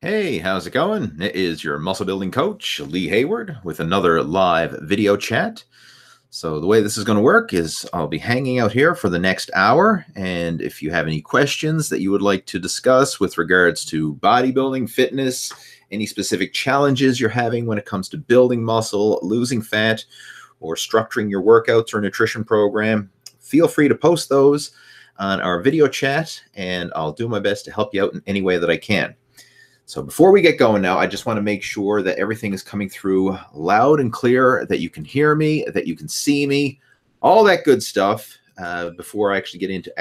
Hey, how's it going? It is your muscle building coach, Lee Hayward, with another live video chat. So the way this is going to work is I'll be hanging out here for the next hour, and if you have any questions that you would like to discuss with regards to bodybuilding, fitness, any specific challenges you're having when it comes to building muscle, losing fat, or structuring your workouts or nutrition program, feel free to post those on our video chat, and I'll do my best to help you out in any way that I can. So before we get going now, I just want to make sure that everything is coming through loud and clear, that you can hear me, that you can see me, all that good stuff before I actually get into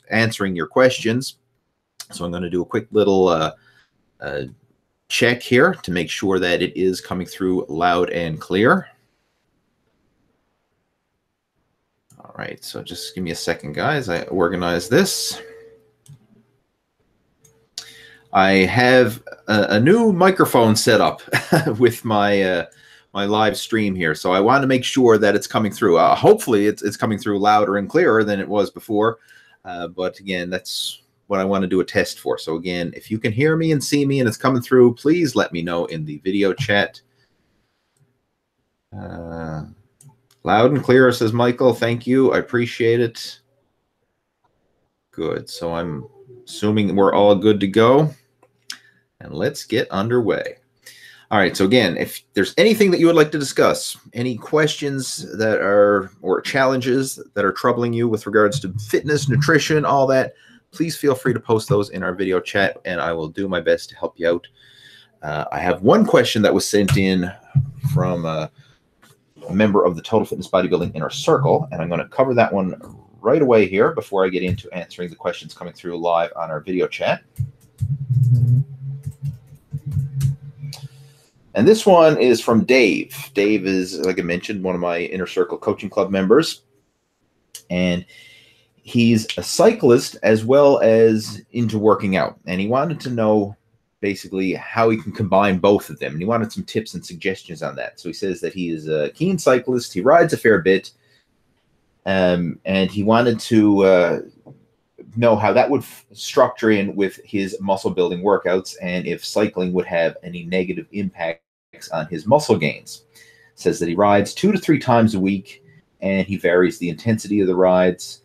answering your questions. So I'm going to do a quick little check here to make sure that it is coming through loud and clear. All right, so just give me a second, guys. I organize this. I have a new microphone set up with my my live stream here, so I want to make sure that it's coming through. Hopefully, it's coming through louder and clearer than it was before. But again, that's what I want to do a test for. So again, if you can hear me and see me and it's coming through, please let me know in the video chat. Loud and clear, says Michael. Thank you. I appreciate it. Good. So I'm assuming we're all good to go. And let's get underway. All right, so again, if there's anything that you would like to discuss, any questions that are, or challenges that are troubling you with regards to fitness, nutrition, all that, please feel free to post those in our video chat, and I will do my best to help you out. I have one question that was sent in from a member of the Total Fitness Bodybuilding Inner Circle, and I'm going to cover that one right away here before I get into answering the questions coming through live on our video chat. And this one is from Dave. Dave is, like I mentioned, one of my Inner Circle Coaching Club members. And he's a cyclist as well as into working out. And he wanted to know basically how he can combine both of them. And he wanted some tips and suggestions on that. So he says that he is a keen cyclist. He rides a fair bit. And he wanted to know how that would structure in with his muscle building workouts and if cycling would have any negative impacts on his muscle gains. Says that he rides 2 to 3 times a week and he varies the intensity of the rides,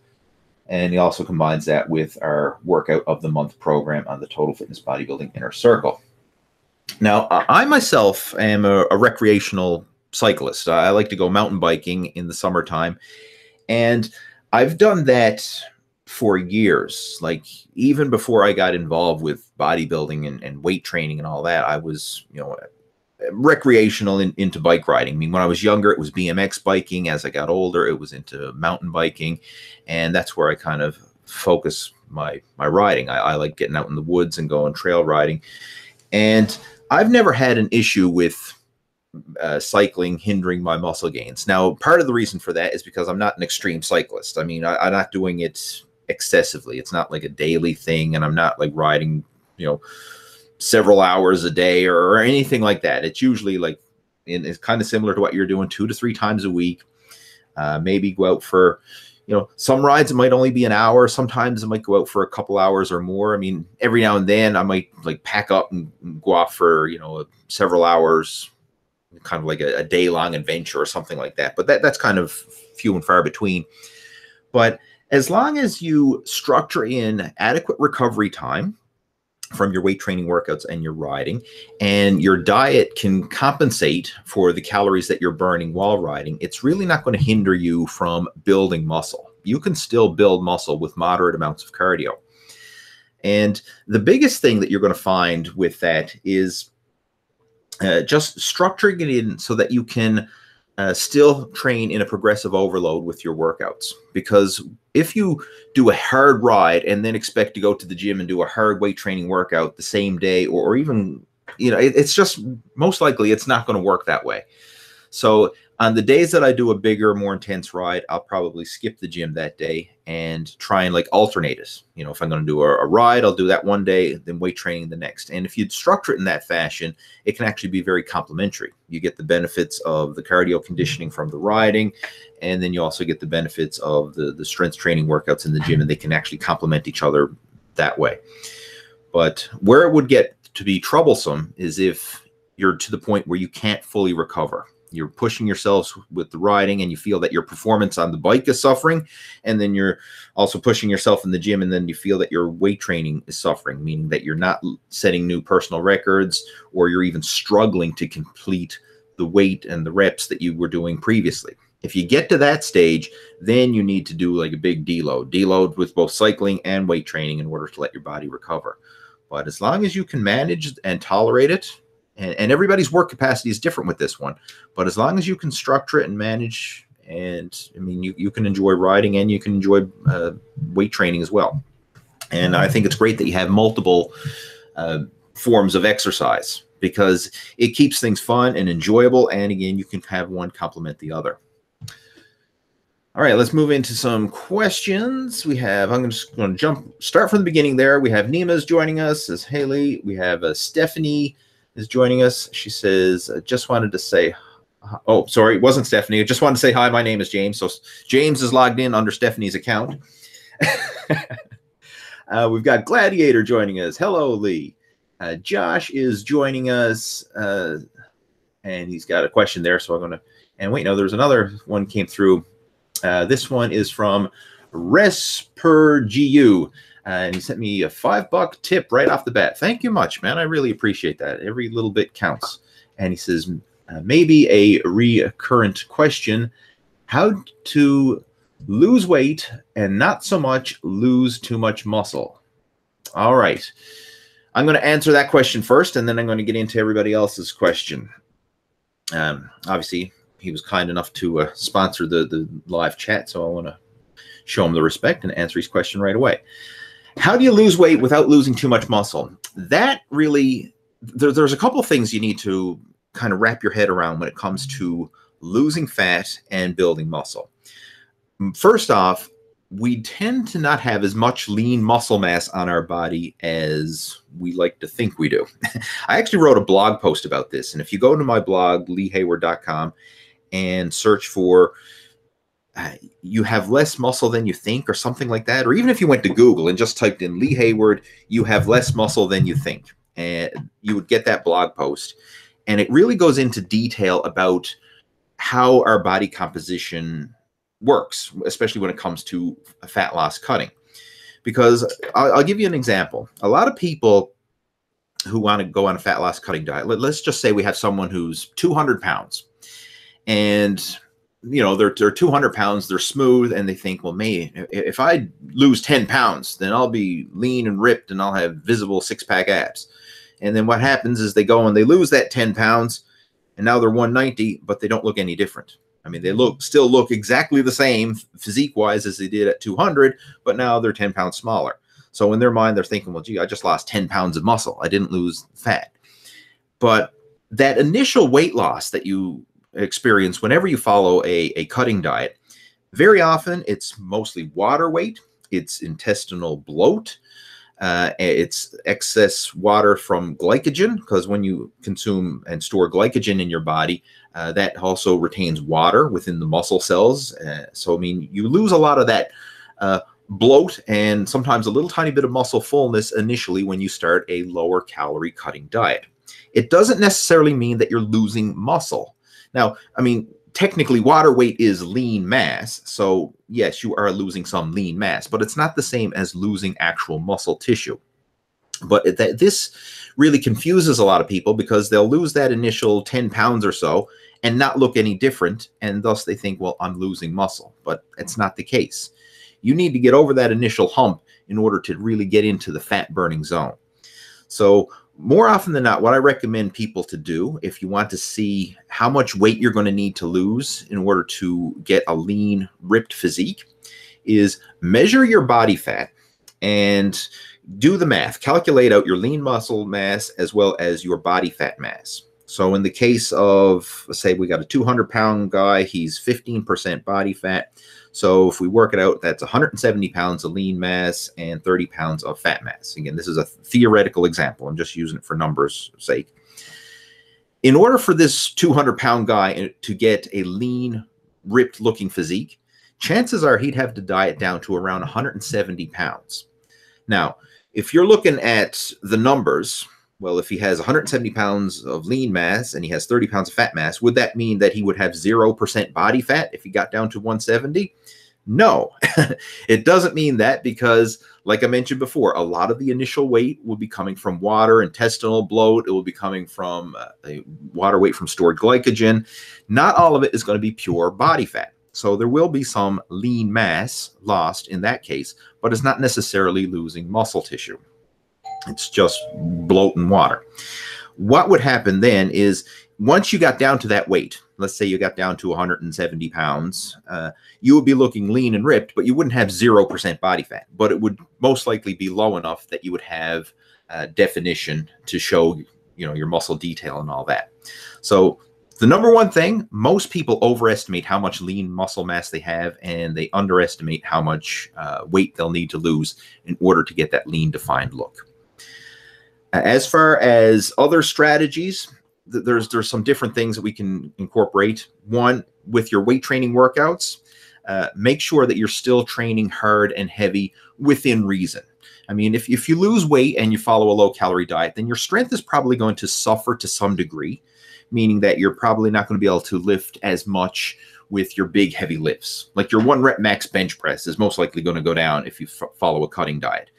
and he also combines that with our workout of the month program on the Total Fitness Bodybuilding Inner Circle. Now, I myself am a recreational cyclist. I like to go mountain biking in the summertime, and I've done that for years. Like even before I got involved with bodybuilding and weight training and all that, I was, recreational into bike riding. I mean, when I was younger, it was BMX biking. As I got older, it was into mountain biking, and that's where I kind of focus my riding. I like getting out in the woods and going trail riding, and I've never had an issue with cycling hindering my muscle gains. Now, part of the reason for that is because I'm not an extreme cyclist. I mean, I'm not doing it excessively. It's not like a daily thing, and I'm not like riding, several hours a day or anything like that. It's usually like, it's kind of similar to what you're doing, 2 to 3 times a week. Maybe go out for, some rides it might only be an hour. Sometimes it might go out for a couple hours or more. I mean, every now and then I might like pack up and go off for, several hours, kind of like a day-long adventure or something like that. But that's kind of few and far between. But as long as you structure in adequate recovery time from your weight training workouts and your riding, and your diet can compensate for the calories that you're burning while riding, it's really not going to hinder you from building muscle. You can still build muscle with moderate amounts of cardio. And the biggest thing that you're going to find with that is just structuring it in so that you can still train in a progressive overload with your workouts. Because if you do a hard ride and then expect to go to the gym and do a hard weight training workout the same day, or even, it's just most likely it's not going to work that way. So on the days that I do a bigger, more intense ride, I'll probably skip the gym that day and try and like alternate it. If I'm going to do a ride, I'll do that one day, then weight training the next. And if you structure it in that fashion, it can actually be very complementary. You get the benefits of the cardio conditioning from the riding, and then you also get the benefits of the strength training workouts in the gym, and they can actually complement each other that way. But where it would get to be troublesome is if you're to the point where you can't fully recover. You're pushing yourselves with the riding and you feel that your performance on the bike is suffering, and then you're also pushing yourself in the gym, and then you feel that your weight training is suffering, meaning that you're not setting new personal records, or you're even struggling to complete the weight and the reps that you were doing previously. If you get to that stage, then you need to do like a big deload with both cycling and weight training in order to let your body recover. But as long as you can manage and tolerate it, and everybody's work capacity is different with this one, but as long as you can structure it and manage, and I mean, you can enjoy riding and you can enjoy weight training as well. And I think it's great that you have multiple forms of exercise, because it keeps things fun and enjoyable. And again, you can have one complement the other. All right, let's move into some questions. I'm just going to start from the beginning there. We have Nima's joining us as Haley. We have Stephanie is joining us. She says, just wanted to say, oh, sorry, it wasn't Stephanie. I just wanted to say hi, my name is James. So James is logged in under Stephanie's account. We've got Gladiator joining us. Hello, Lee. Josh is joining us, and he's got a question there. So I'm going to, and wait, no, there's another one came through. This one is from ResperGU. And he sent me a $5 tip right off the bat. Thank you much, man. I really appreciate that. Every little bit counts. And he says, maybe a recurrent question, how to lose weight and not so much lose too much muscle. All right. I'm going to answer that question first, and then I'm going to get into everybody else's question. Obviously, he was kind enough to sponsor the live chat, so I want to show him the respect and answer his question right away. How do you lose weight without losing too much muscle? That really, there's a couple of things you need to kind of wrap your head around when it comes to losing fat and building muscle. First off, we tend to not have as much lean muscle mass on our body as we like to think we do. I actually wrote a blog post about this, and if you go to my blog, leehayward.com, and search for you have less muscle than you think, or something like that. Or even if you went to Google and just typed in Lee Hayward, you have less muscle than you think, and you would get that blog post. And it really goes into detail about how our body composition works, especially when it comes to fat loss cutting. Because I'll give you an example. A lot of people who want to go on a fat loss cutting diet, let's just say we have someone who's 200 pounds, and you know, they're 200 pounds, they're smooth, and they think, well, man, if I lose 10 pounds, then I'll be lean and ripped and I'll have visible six-pack abs. And then what happens is they go and they lose that 10 pounds, and now they're 190, but they don't look any different. I mean, they still look exactly the same physique-wise as they did at 200, but now they're 10 pounds smaller. So in their mind, they're thinking, well, gee, I just lost 10 pounds of muscle. I didn't lose fat. But that initial weight loss that you experience whenever you follow a cutting diet, very often it's mostly water weight, it's intestinal bloat, it's excess water from glycogen, because when you consume and store glycogen in your body, that also retains water within the muscle cells. So, I mean, you lose a lot of that bloat and sometimes a little tiny bit of muscle fullness initially when you start a lower calorie cutting diet. It doesn't necessarily mean that you're losing muscle. Now, I mean, technically water weight is lean mass. So yes, you are losing some lean mass, but it's not the same as losing actual muscle tissue. But this really confuses a lot of people, because they'll lose that initial 10 pounds or so and not look any different. And thus they think, well, I'm losing muscle, but it's not the case. You need to get over that initial hump in order to really get into the fat burning zone. So more often than not, what I recommend people to do, if you want to see how much weight you're going to need to lose in order to get a lean, ripped physique, is measure your body fat and do the math. Calculate out your lean muscle mass as well as your body fat mass. So in the case of, let's say we got a 200-pound guy, he's 15% body fat. So if we work it out, that's 170 pounds of lean mass and 30 pounds of fat mass. Again, this is a theoretical example. I'm just using it for numbers' sake. In order for this 200-pound guy to get a lean, ripped-looking physique, chances are he'd have to diet down to around 170 pounds. Now, if you're looking at the numbers, Well, if he has 170 pounds of lean mass and he has 30 pounds of fat mass, would that mean that he would have 0% body fat if he got down to 170? No, it doesn't mean that, because, like I mentioned before, a lot of the initial weight will be coming from water, intestinal bloat. It will be coming from water weight from stored glycogen. Not all of it is going to be pure body fat. So there will be some lean mass lost in that case, but it's not necessarily losing muscle tissue. It's just bloat and water. What would happen then is, once you got down to that weight, let's say you got down to 170 pounds, you would be looking lean and ripped, but you wouldn't have 0% body fat. But it would most likely be low enough that you would have definition to show, your muscle detail and all that. So the number one thing, most people overestimate how much lean muscle mass they have, and they underestimate how much weight they'll need to lose in order to get that lean defined look. As far as other strategies, there's some different things that we can incorporate. One, with your weight training workouts, make sure that you're still training hard and heavy within reason. I mean, if you lose weight and you follow a low-calorie diet, then your strength is probably going to suffer to some degree, meaning that you're probably not going to be able to lift as much with your big, heavy lifts. Like your 1-rep max bench press is most likely going to go down if you follow a cutting diet.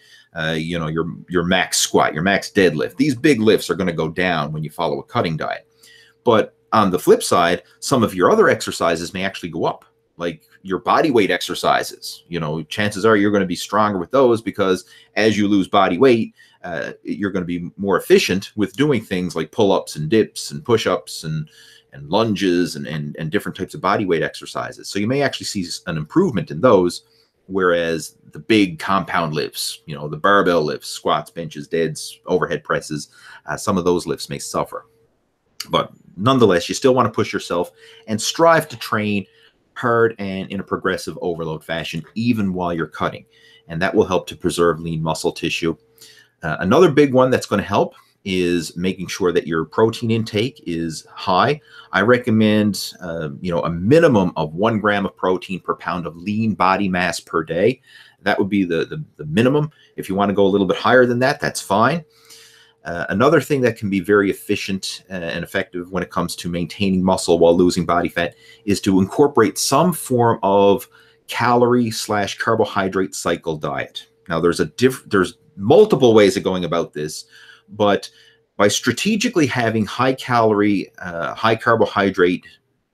Your max squat, your max deadlift. These big lifts are going to go down when you follow a cutting diet. But on the flip side, some of your other exercises may actually go up, like your body weight exercises. Chances are you're going to be stronger with those, because as you lose body weight, you're going to be more efficient with doing things like pull-ups and dips and push-ups and lunges and different types of body weight exercises. So you may actually see an improvement in those. Whereas the big compound lifts, the barbell lifts, squats, benches, deads, overhead presses, some of those lifts may suffer. But nonetheless, you still want to push yourself and strive to train hard and in a progressive overload fashion, even while you're cutting. And that will help to preserve lean muscle tissue. Another big one that's going to help is making sure that your protein intake is high. I recommend, a minimum of 1 gram of protein per pound of lean body mass per day. That would be the minimum. If you want to go a little bit higher than that, that's fine. Another thing that can be very efficient and effective when it comes to maintaining muscle while losing body fat is to incorporate some form of calorie/carbohydrate cycle diet. Now, there's multiple ways of going about this, but by strategically having high calorie, high carbohydrate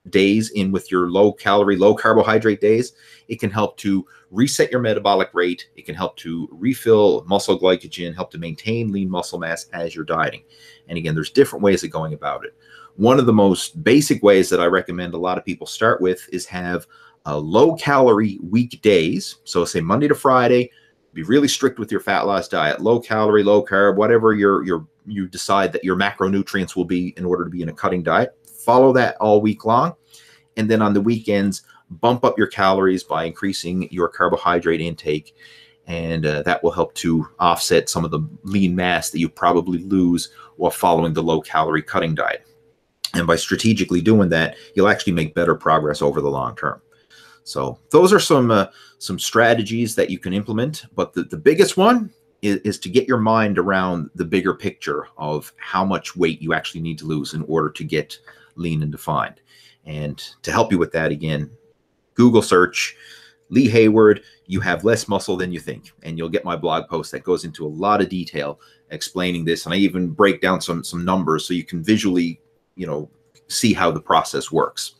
days in with your low calorie, low carbohydrate days, it can help to reset your metabolic rate. It can help to refill muscle glycogen, help to maintain lean muscle mass as you're dieting. And again, there's different ways of going about it. One of the most basic ways that I recommend a lot of people start with is have low calorie weekdays. So say Monday to Friday, be really strict with your fat loss diet, low calorie, low carb, whatever you decide that your macronutrients will be in order to be in a cutting diet. Follow that all week long. And then on the weekends, bump up your calories by increasing your carbohydrate intake. And that will help to offset some of the lean mass that you probably lose while following the low calorie cutting diet. And by strategically doing that, you'll actually make better progress over the long term. So those are some strategies that you can implement. But the biggest one is to get your mind around the bigger picture of how much weight you actually need to lose in order to get lean and defined. And to help you with that, again, Google search Lee Hayward, you have less muscle than you think. And you'll get my blog post that goes into a lot of detail explaining this. And I even break down some numbers so you can visually, see how the process works.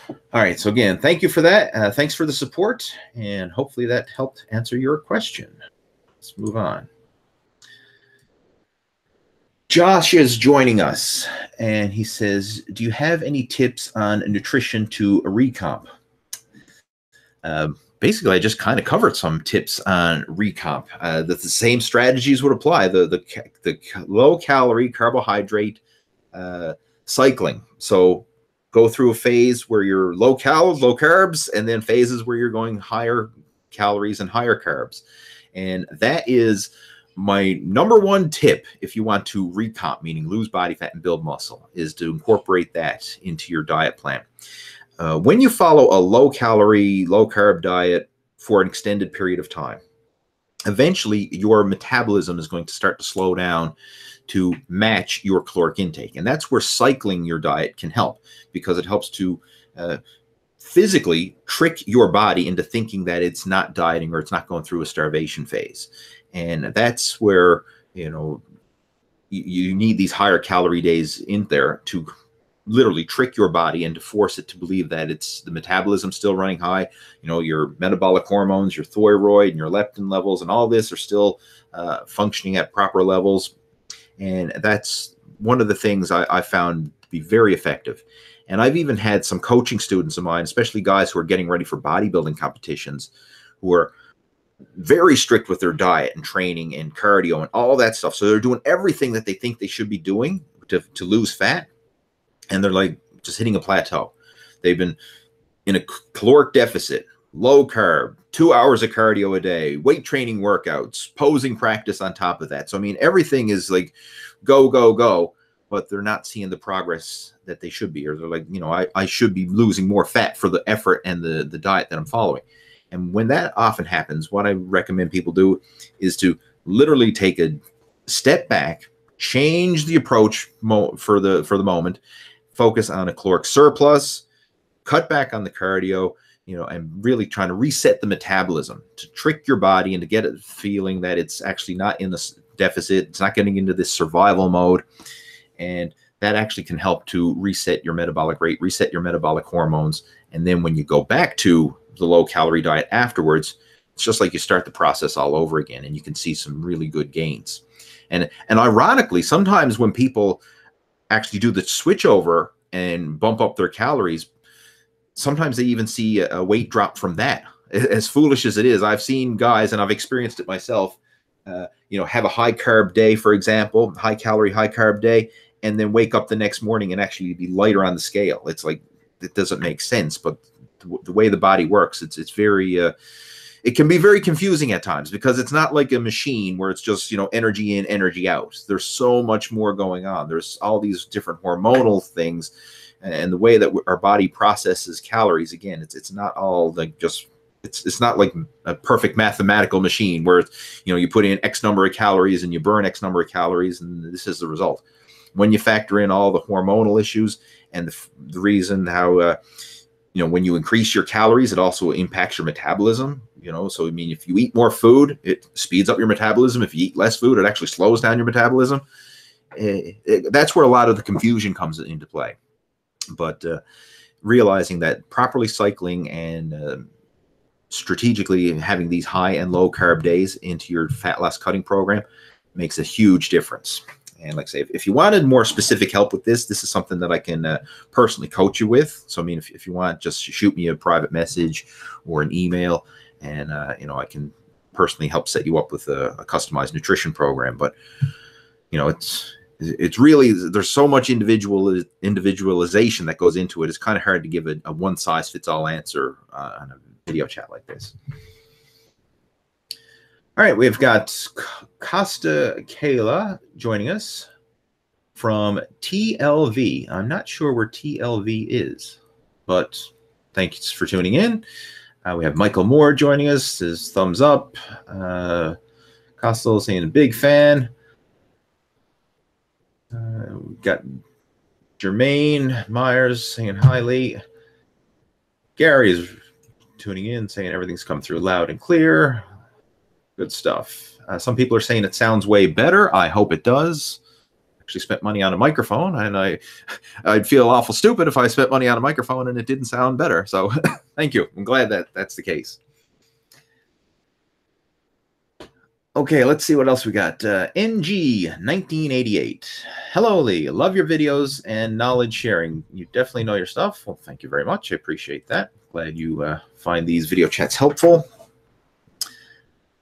All right. So again, thank you for that. Thanks for the support. And hopefully that helped answer your question. Let's move on. Josh is joining us, and he says, do you have any tips on nutrition to recomp? Basically, I just kind of covered some tips on recomp. That the same strategies would apply. The low-calorie carbohydrate cycling. So go through a phase where you're low carbs, and then phases where you're going higher calories and higher carbs. And that is my number one tip if you want to recomp, meaning lose body fat and build muscle, is to incorporate that into your diet plan. When you follow a low-calorie, low-carb diet for an extended period of time, eventually your metabolism is going to start to slow down to match your caloric intake. And that's where cycling your diet can help, because it helps to physically trick your body into thinking that it's not dieting or it's not going through a starvation phase. And that's where, you know, you need these higher calorie days in there to literally trick your body and to force it to believe that it's the metabolism still running high. You know, your metabolic hormones, your thyroid and your leptin levels and all this are still functioning at proper levels. And that's one of the things I found to be very effective. And I've even had some coaching students of mine, especially guys who are getting ready for bodybuilding competitions, who are very strict with their diet and training and cardio and all that stuff. So they're doing everything that they think they should be doing to lose fat. And they're like just hitting a plateau. They've been in a caloric deficit, low carb, 2 hours of cardio a day, weight training workouts, posing practice on top of that. So, I mean, everything is like go, go, go, but they're not seeing the progress that they should be. Or they're like, you know, I should be losing more fat for the effort and the diet that I'm following. And when that often happens, what I recommend people do is to literally take a step back, change the approach for the moment, focus on a caloric surplus, cut back on the cardio, you know, and really trying to reset the metabolism to trick your body and to get it feeling that it's actually not in this deficit. It's not getting into this survival mode. And that actually can help to reset your metabolic rate, reset your metabolic hormones. And then when you go back to the low calorie diet afterwards, it's just like you start the process all over again, and you can see some really good gains. And ironically, sometimes when people actually do the switch over and bump up their calories, sometimes they even see a weight drop from that. As foolish as it is, I've seen guys, and I've experienced it myself, you know, have a high carb day, for example, high calorie, high carb day, and then wake up the next morning and actually be lighter on the scale. It's like, it doesn't make sense, but the way the body works, it's very, it can be very confusing at times, because it's not like a machine where it's just, you know, energy in, energy out. There's so much more going on. There's all these different hormonal things, and the way that our body processes calories, again, it's not all like just, it's not like a perfect mathematical machine where, you know, you put in X number of calories and you burn X number of calories and this is the result. When you factor in all the hormonal issues and the reason how, you know, when you increase your calories, it also impacts your metabolism, you know. So, I mean, if you eat more food, it speeds up your metabolism. If you eat less food, it actually slows down your metabolism. That's where a lot of the confusion comes into play. But realizing that properly cycling and strategically having these high and low carb days into your fat loss cutting program makes a huge difference. And like I say, if you wanted more specific help with this is something that I can personally coach you with. So, I mean, if you want, just shoot me a private message or an email, and, you know, I can personally help set you up with a customized nutrition program. But, you know, it's really, there's so much individualization that goes into it. It's kind of hard to give a one-size-fits-all answer on a video chat like this. All right, we've got Costa Kayla joining us from TLV. I'm not sure where TLV is, but thanks for tuning in. We have Michael Moore joining us. His thumbs up. Costa saying a big fan. We've got Jermaine Myers saying hi, Lee. Gary is tuning in, saying everything's come through loud and clear. Good stuff. Some people are saying it sounds way better. I hope it does. Actually spent money on a microphone, and I'd feel awful stupid if I spent money on a microphone and it didn't sound better. So thank you. I'm glad that that's the case. Okay, let's see what else we got. NG1988. Hello, Lee. Love your videos and knowledge sharing. You definitely know your stuff. Well, thank you very much. I appreciate that. Glad you find these video chats helpful.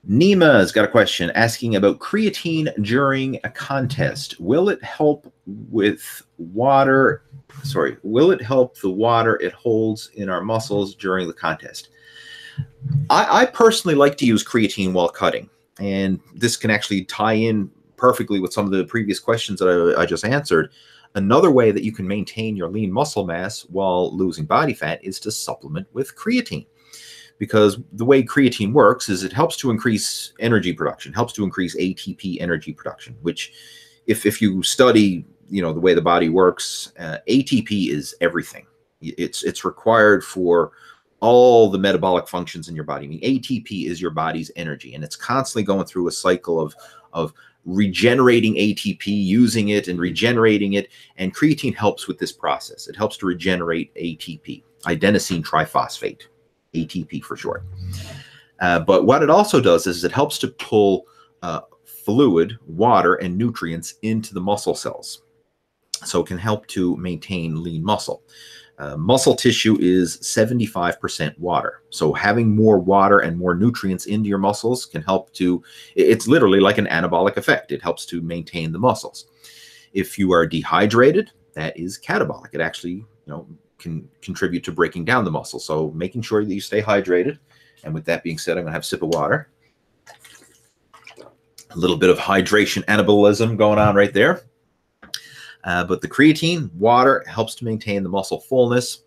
Nima's got a question asking about creatine during a contest. Will it help with water? Sorry, will it help the water it holds in our muscles during the contest? I personally like to use creatine while cutting, and this can actually tie in perfectly with some of the previous questions that I just answered. Another way that you can maintain your lean muscle mass while losing body fat is to supplement with creatine, because the way creatine works is it helps to increase energy production, helps to increase ATP energy production, which if you study, you know, the way the body works, ATP is everything. It's required for all the metabolic functions in your body. I mean, ATP is your body's energy, and it's constantly going through a cycle of regenerating ATP, using it and regenerating it. And creatine helps with this process. It helps to regenerate ATP, adenosine triphosphate, ATP for short. But what it also does is it helps to pull fluid, water, and nutrients into the muscle cells. So it can help to maintain lean muscle. Muscle tissue is 75% water. So having more water and more nutrients into your muscles can help to, it's literally like an anabolic effect. It helps to maintain the muscles. If you are dehydrated, that is catabolic. It actually, you know, can contribute to breaking down the muscle. So making sure that you stay hydrated. And with that being said, I'm going to have a sip of water. A little bit of hydration anabolism going on right there. But the creatine, water, helps to maintain the muscle fullness,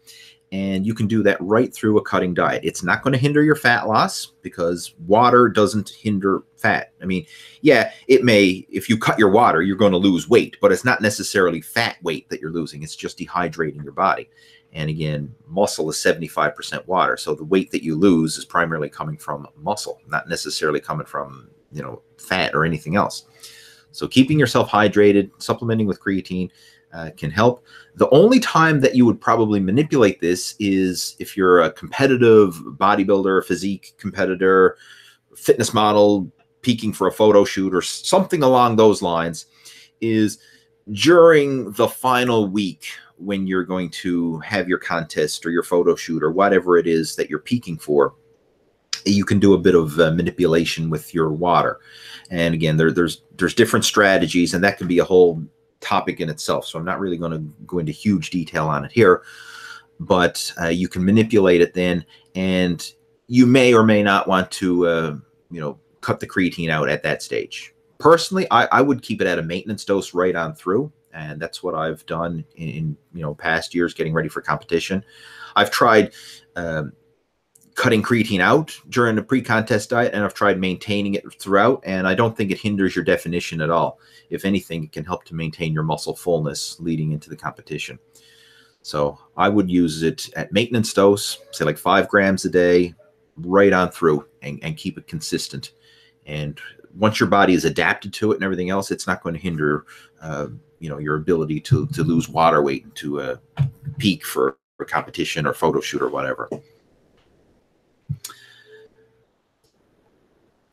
and you can do that right through a cutting diet. It's not going to hinder your fat loss because water doesn't hinder fat. I mean, yeah, it may, if you cut your water, you're going to lose weight, but it's not necessarily fat weight that you're losing. It's just dehydrating your body. And again, muscle is 75% water. So the weight that you lose is primarily coming from muscle, not necessarily coming from, you know, fat or anything else. So keeping yourself hydrated, supplementing with creatine can help. The only time that you would probably manipulate this is if you're a competitive bodybuilder, physique competitor, fitness model, peaking for a photo shoot or something along those lines, is during the final week when you're going to have your contest or your photo shoot or whatever it is that you're peaking for. You can do a bit of manipulation with your water. And again, there's different strategies, and that can be a whole topic in itself. So I'm not really going to go into huge detail on it here, but you can manipulate it then, and you may or may not want to, you know, cut the creatine out at that stage. Personally, I would keep it at a maintenance dose right on through, and that's what I've done in you know, past years getting ready for competition. I've tried cutting creatine out during the pre-contest diet, and I've tried maintaining it throughout, and I don't think it hinders your definition at all. If anything, it can help to maintain your muscle fullness leading into the competition. So I would use it at maintenance dose, say like 5 grams a day, right on through, and keep it consistent. And once your body is adapted to it and everything else, it's not going to hinder you know, your ability to lose water weight and to peak for a competition or photo shoot or whatever.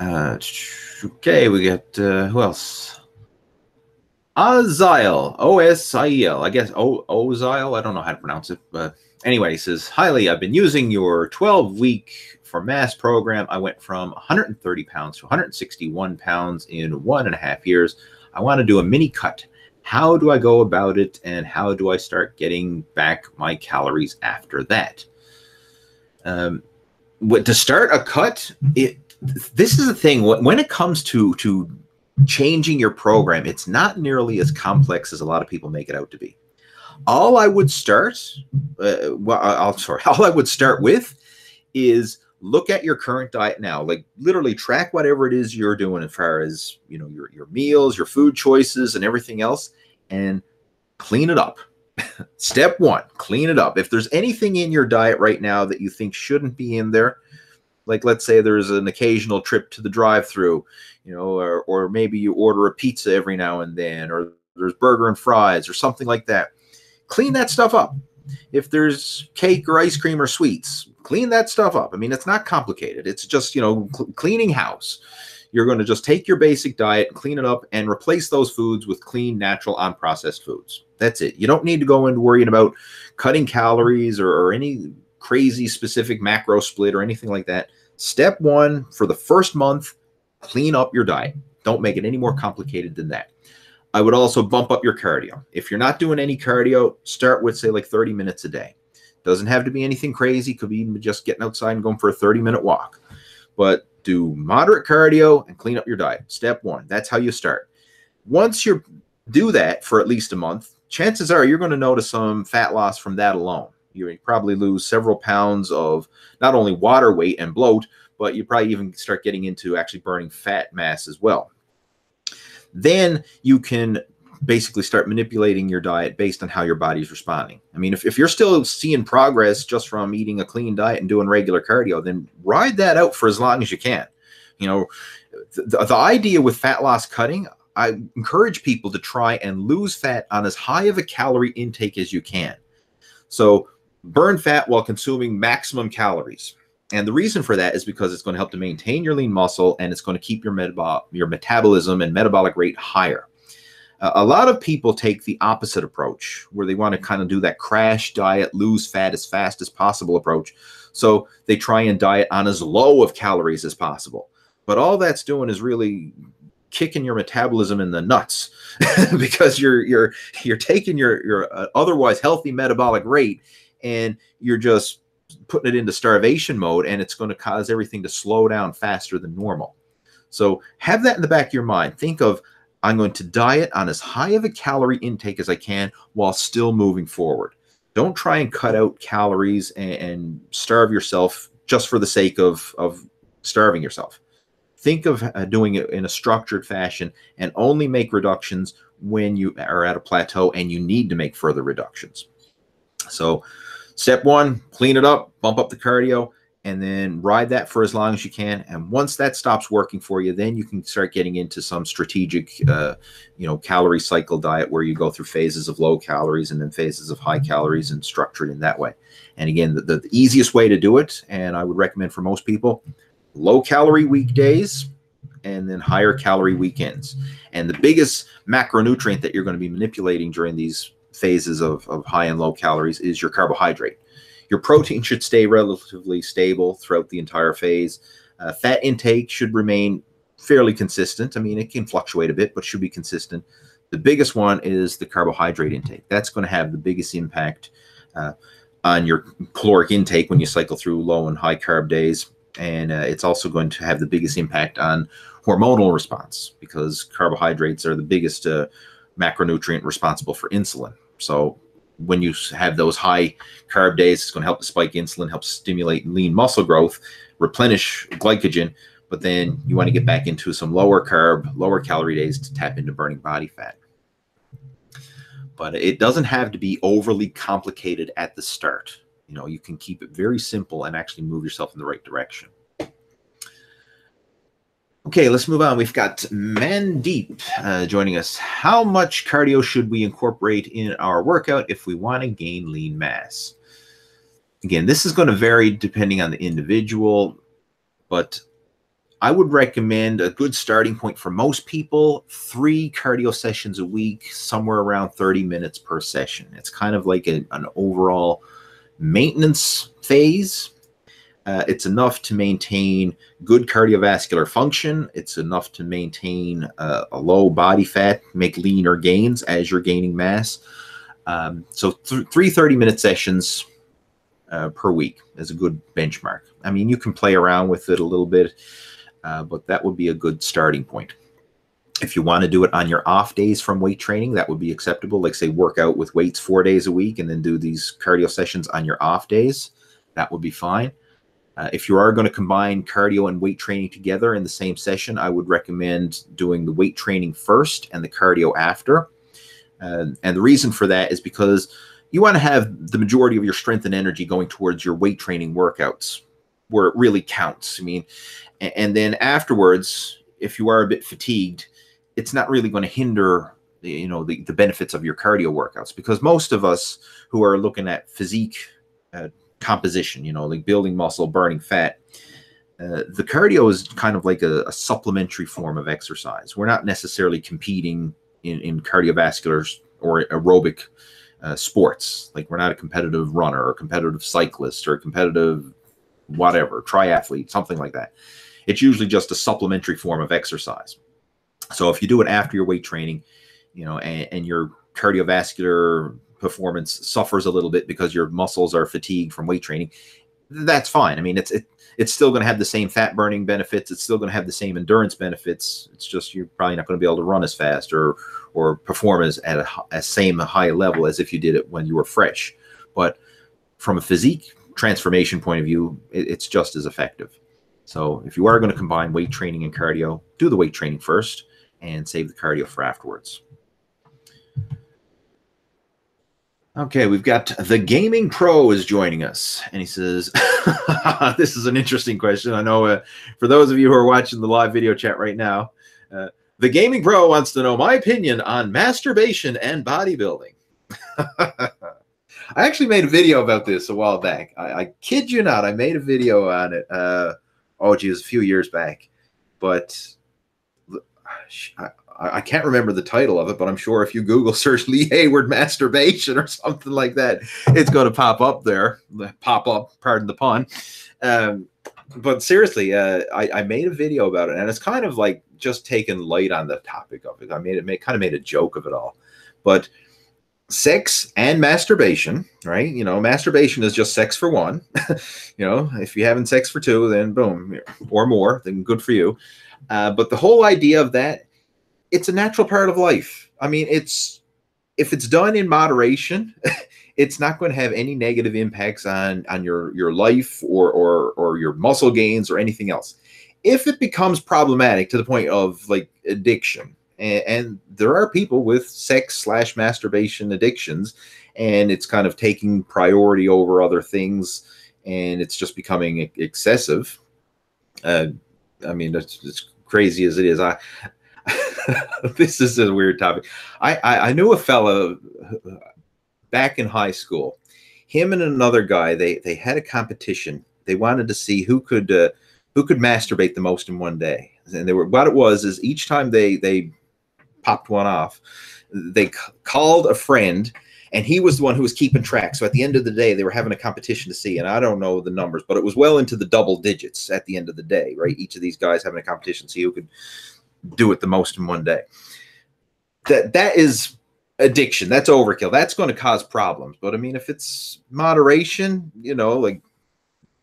Okay, we got who else? Oziel, O-S-I-E-L, I guess. Oziel, I don't know how to pronounce it, but anyway, he says, "Hi Lee, I've been using your 12-week for mass program. I went from 130 pounds to 161 pounds in 1.5 years. I want to do a mini cut. How do I go about it, and how do I start getting back my calories after that?" To start a cut, this is the thing. When it comes to changing your program, it's not nearly as complex as a lot of people make it out to be. All I would start, all I would start with is look at your current diet now. Like literally track whatever it is you're doing as far as, you know, your meals, your food choices, and everything else, and clean it up. Step 1, clean it up. If there's anything in your diet right now that you think shouldn't be in there, like let's say there's an occasional trip to the drive-through, you know, or maybe you order a pizza every now and then, or there's burger and fries or something like that. Clean that stuff up. If there's cake or ice cream or sweets, clean that stuff up. I mean, it's not complicated. It's just, you know, cleaning house. You're going to just take your basic diet, clean it up, and replace those foods with clean, natural, unprocessed foods. That's it. You don't need to go into worrying about cutting calories or any crazy specific macro split or anything like that. Step 1, for the first month, clean up your diet. Don't make it any more complicated than that. I would also bump up your cardio. If you're not doing any cardio, start with, say, like 30 minutes a day. Doesn't have to be anything crazy. Could be even just getting outside and going for a 30-minute walk. But do moderate cardio and clean up your diet. Step 1. That's how you start. Once you do that for at least a month, chances are you're going to notice some fat loss from that alone. You probably lose several pounds of not only water weight and bloat, but you probably even start getting into actually burning fat mass as well. Then you can basically start manipulating your diet based on how your body's responding. I mean, if you're still seeing progress just from eating a clean diet and doing regular cardio, then ride that out for as long as you can. You know, the idea with fat loss cutting, I encourage people to try and lose fat on as high of a calorie intake as you can. So burn fat while consuming maximum calories. And the reason for that is because it's going to help to maintain your lean muscle, and it's going to keep your metabolism and metabolic rate higher. A lot of people take the opposite approach, where they want to kind of do that crash diet, lose fat as fast as possible approach. So they try and diet on as low of calories as possible. But all that's doing is really kicking your metabolism in the nuts because you're taking your otherwise healthy metabolic rate and you're just putting it into starvation mode, and it's going to cause everything to slow down faster than normal. So have that in the back of your mind. Think of, I'm going to diet on as high of a calorie intake as I can while still moving forward. Don't try and cut out calories and starve yourself just for the sake of starving yourself. Think of doing it in a structured fashion and only make reductions when you are at a plateau and you need to make further reductions. So step one, clean it up, bump up the cardio, and then ride that for as long as you can. And once that stops working for you, then you can start getting into some strategic, calorie cycle diet where you go through phases of low calories and then phases of high calories and structure it in that way. And again, the easiest way to do it, and I would recommend for most people, low calorie weekdays and then higher calorie weekends. And the biggest macronutrient that you're going to be manipulating during these phases of high and low calories is your carbohydrate. Your protein should stay relatively stable throughout the entire phase. Fat intake should remain fairly consistent. I mean, it can fluctuate a bit, but should be consistent. The biggest one is the carbohydrate intake. That's going to have the biggest impact on your caloric intake when you cycle through low and high carb days. And it's also going to have the biggest impact on hormonal response, because carbohydrates are the biggest macronutrient responsible for insulin. So when you have those high carb days, it's going to help to spike insulin, help stimulate lean muscle growth, replenish glycogen, but then you want to get back into some lower carb, lower calorie days to tap into burning body fat. But it doesn't have to be overly complicated at the start. You know, you can keep it very simple and actually move yourself in the right direction. Okay, let's move on. We've got Mandeep joining us. How much cardio should we incorporate in our workout if we want to gain lean mass? Again, this is going to vary depending on the individual, but I would recommend a good starting point for most people, 3 cardio sessions a week, somewhere around 30 minutes per session. It's kind of like an overall maintenance phase. It's enough to maintain good cardiovascular function. It's enough to maintain a low body fat, make leaner gains as you're gaining mass. So 3 30-minute sessions per week is a good benchmark. I mean, you can play around with it a little bit, but that would be a good starting point. If you want to do it on your off days from weight training, that would be acceptable. Like, say, work out with weights 4 days a week and then do these cardio sessions on your off days. That would be fine. If you are going to combine cardio and weight training together in the same session, I would recommend doing the weight training first and the cardio after. And the reason for that is because you want to have the majority of your strength and energy going towards your weight training workouts where it really counts. I mean, and then afterwards, if you are a bit fatigued, it's not really going to hinder, the benefits of your cardio workouts, because most of us who are looking at physique composition, like building muscle, burning fat, the cardio is kind of like a supplementary form of exercise. We're not necessarily competing in cardiovascular or aerobic sports. Like, we're not a competitive runner or a competitive cyclist or a competitive whatever, triathlete, something like that. It's usually just a supplementary form of exercise. So if you do it after your weight training, and your cardiovascular performance suffers a little bit because your muscles are fatigued from weight training, that's fine. I mean, it's still going to have the same fat burning benefits. It's still going to have the same endurance benefits. It's just you're probably not going to be able to run as fast or perform at a same high level as if you did it when you were fresh. But from a physique transformation point of view, it's just as effective. So if you are going to combine weight training and cardio, do the weight training first and save the cardio for afterwards. Okay, we've got the Gaming Pro is joining us, and he says, this is an interesting question. I know for those of you who are watching the live video chat right now, the Gaming Pro wants to know my opinion on masturbation and bodybuilding. I actually made a video about this a while back. I kid you not, I made a video on it. Oh, geez, a few years back. But I can't remember the title of it, but I'm sure if you Google search Lee Hayward masturbation or something like that, it's going to pop up there. Pop up, pardon the pun. But seriously, I made a video about it, and it's kind of like just taking light on the topic of it. I kind of made a joke of it all. But sex and masturbation, right? You know, masturbation is just sex for one. You know, if you're having sex for two, then boom, or more, then good for you. But the whole idea of that, it's a natural part of life. I mean, if it's done in moderation, it's not going to have any negative impacts on your life or your muscle gains or anything else. If it becomes problematic to the point of like addiction, and there are people with sex/masturbation addictions, and it's kind of taking priority over other things, and it's just becoming excessive. I mean, it's crazy as it is. This is a weird topic. I knew a fella back in high school. Him and another guy, they had a competition. They wanted to see who could masturbate the most in one day. And what it was is each time they popped one off, they called a friend, and he was the one who was keeping track. So at the end of the day, they were having a competition to see, and I don't know the numbers, but it was well into the double digits at the end of the day, right? Each of these guys having a competition to see who could do it the most in one day. That is addiction. That's overkill. That's going to cause problems. But I mean, if it's moderation, you know, like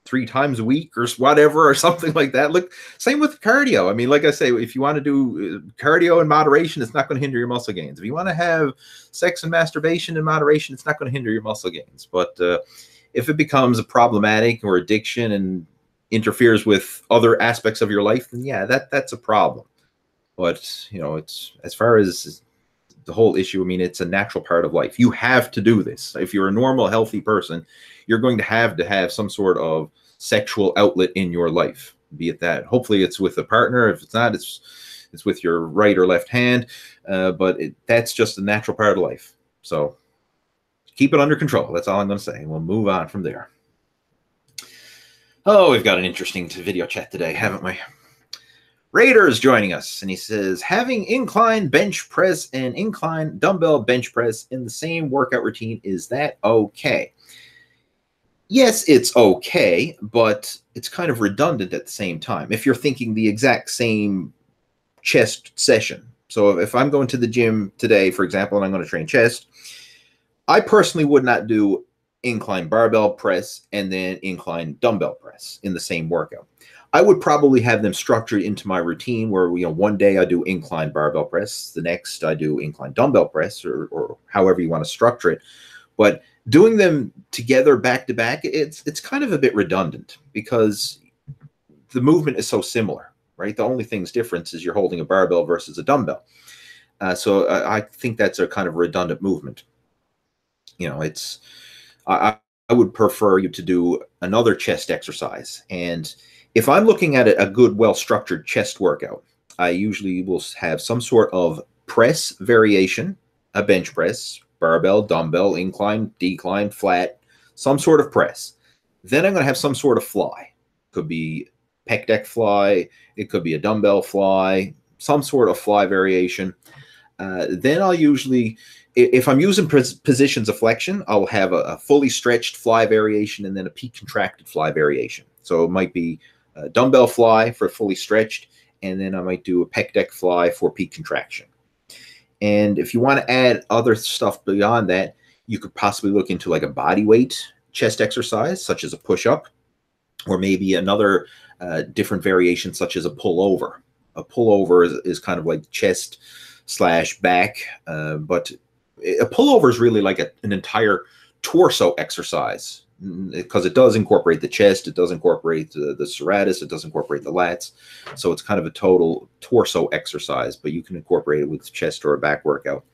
3 times a week or whatever, or something like that. Look, same with cardio. I mean, like I say, if you want to do cardio in moderation, it's not going to hinder your muscle gains. If you want to have sex and masturbation in moderation, it's not going to hinder your muscle gains. But if it becomes a problematic or addiction and interferes with other aspects of your life, then yeah, that's a problem. But, you know, it's, as far as the whole issue, I mean, it's a natural part of life. You have to do this. If you're a normal, healthy person, you're going to have some sort of sexual outlet in your life, be it that. Hopefully it's with a partner. If it's not, it's with your right or left hand. But that's just a natural part of life. So keep it under control. That's all I'm going to say. We'll move on from there. Oh, we've got an interesting video chat today, haven't we? Raider is joining us, and he says, having incline bench press and incline dumbbell bench press in the same workout routine, is that okay? Yes, it's okay, but it's kind of redundant at the same time if you're thinking the exact same chest session. So if I'm going to the gym today, for example, and I'm going to train chest, I personally would not do incline barbell press and then incline dumbbell press in the same workout. I would probably have them structured into my routine where, you know, one day I do incline barbell press, the next I do incline dumbbell press, or however you want to structure it. But doing them together back to back, it's kind of a bit redundant because the movement is so similar, right? The only thing's difference is you're holding a barbell versus a dumbbell. So I think that's a kind of redundant movement. You know, I would prefer you to do another chest exercise. And if I'm looking at a good, well-structured chest workout, I usually will have some sort of press variation, a bench press, barbell, dumbbell, incline, decline, flat, some sort of press. Then I'm going to have some sort of fly. Could be pec deck fly. It could be a dumbbell fly, some sort of fly variation. Then I'll usually, if I'm using positions of flexion, I'll have a fully stretched fly variation and then a peak contracted fly variation. So it might be a dumbbell fly for fully stretched, and then I might do a pec deck fly for peak contraction. And if you want to add other stuff beyond that, you could possibly look into like a body weight chest exercise, such as a push-up, or maybe another different variation, such as a pullover. A pullover is kind of like chest / back, but a pullover is really like an entire torso exercise. because it does incorporate the chest, it does incorporate the serratus, it does incorporate the lats. So it's kind of a total torso exercise, but you can incorporate it with chest or a back workout.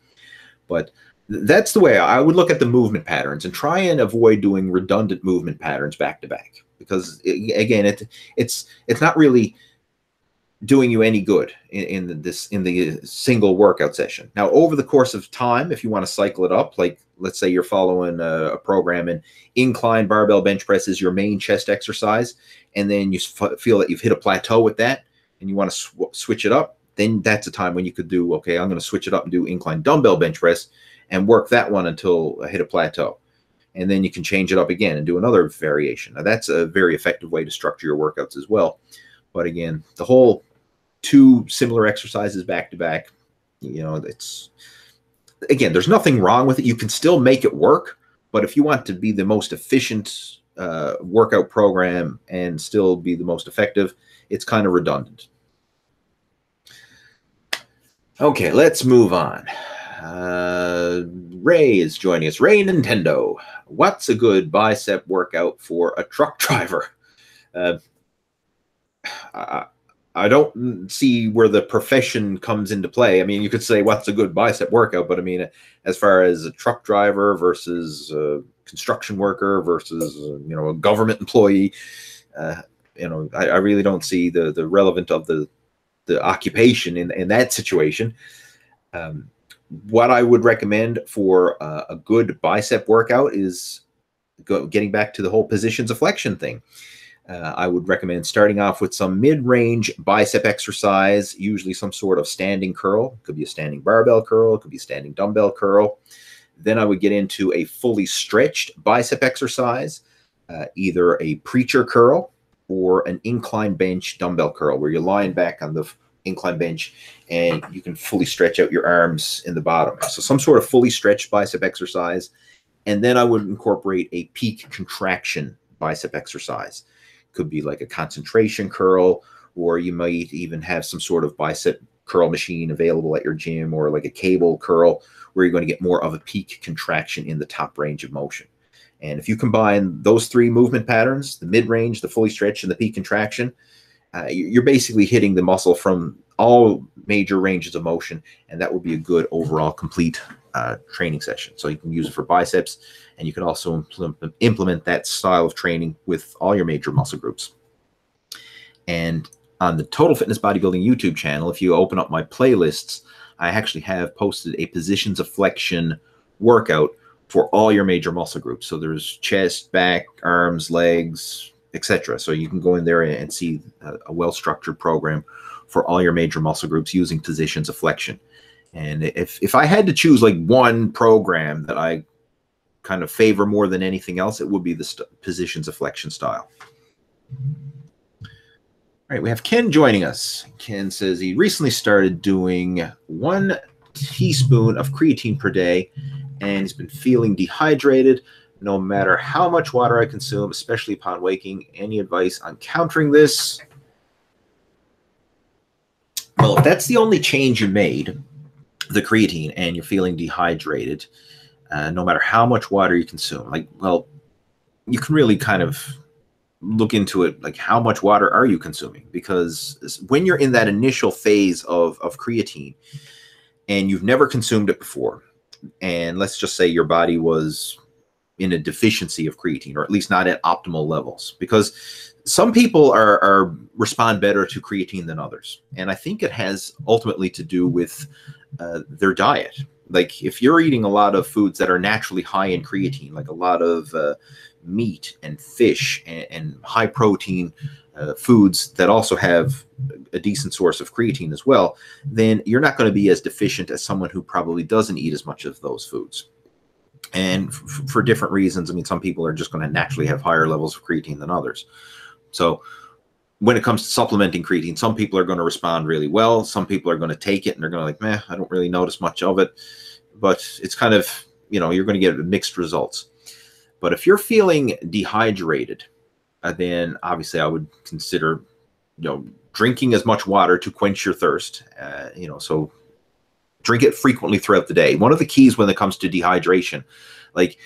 But that's the way I would look at the movement patterns, and try and avoid doing redundant movement patterns back to back, because again, it's not really doing you any good in the single workout session. Now, over the course of time, if you want to cycle it up, like let's say you're following a program and incline barbell bench press is your main chest exercise, and then you feel that you've hit a plateau with that and you want to switch it up, then that's a time when you could do, okay, I'm going to switch it up and do incline dumbbell bench press and work that one until I hit a plateau. And then you can change it up again and do another variation. Now, that's a very effective way to structure your workouts as well. But again, the whole 2 similar exercises back to back, you know, it's, again, there's nothing wrong with it. You can still make it work, but if you want to be the most efficient workout program and still be the most effective, it's kind of redundant. Okay, let's move on. Ray is joining us. Ray Nintendo, what's a good bicep workout for a truck driver? I don't see where the profession comes into play. I mean, you could say what's a good bicep workout, but I mean, as far as a truck driver versus a construction worker versus, you know, a government employee, you know, I really don't see the relevant of the occupation in that situation. What I would recommend for a good bicep workout is getting back to the whole positions of flexion thing. I would recommend starting off with some mid-range bicep exercise, usually some sort of standing curl. It could be a standing barbell curl, it could be a standing dumbbell curl. Then I would get into a fully stretched bicep exercise, either a preacher curl or an incline bench dumbbell curl, where you're lying back on the incline bench and you can fully stretch out your arms in the bottom. So some sort of fully stretched bicep exercise. And then I would incorporate a peak contraction bicep exercise. Could be like a concentration curl, or you might even have some sort of bicep curl machine available at your gym, or like a cable curl where you're going to get more of a peak contraction in the top range of motion. And if you combine those 3 movement patterns, the mid-range, the fully stretched, and the peak contraction, you're basically hitting the muscle from all major ranges of motion, and that would be a good overall complete training session. So you can use it for biceps, and you can also implement that style of training with all your major muscle groups. And on the Total Fitness Bodybuilding YouTube channel, if you open up my playlists, I actually have posted a positions of flexion workout for all your major muscle groups. So there's chest, back, arms, legs, etc. So you can go in there and see a well-structured program for all your major muscle groups using positions of flexion. And if I had to choose like one program that I kind of favor more than anything else, it would be the positions of flexion style. All right, we have Ken joining us. Ken says he recently started doing 1 teaspoon of creatine per day, and he's been feeling dehydrated no matter how much water I consume, especially upon waking. Any advice on countering this? Well, if that's the only change you made, the creatine, and you're feeling dehydrated, no matter how much water you consume, like, well, you can really kind of look into it, like how much water are you consuming? Because when you're in that initial phase of creatine and you've never consumed it before, and let's just say your body was in a deficiency of creatine, or at least not at optimal levels, because some people respond better to creatine than others. And I think it has ultimately to do with their diet. Like if you're eating a lot of foods that are naturally high in creatine, like a lot of meat and fish and high protein foods that also have a decent source of creatine as well, then you're not going to be as deficient as someone who probably doesn't eat as much of those foods. And for different reasons. I mean, some people are just going to naturally have higher levels of creatine than others. So when it comes to supplementing creatine, some people are going to respond really well. Some people are going to take it and they're going to like, meh, I don't really notice much of it. But it's kind of, you know, you're going to get mixed results. But if you're feeling dehydrated, then obviously I would consider, you know, drinking as much water to quench your thirst. You know, so drink it frequently throughout the day. One of the keys when it comes to dehydration, like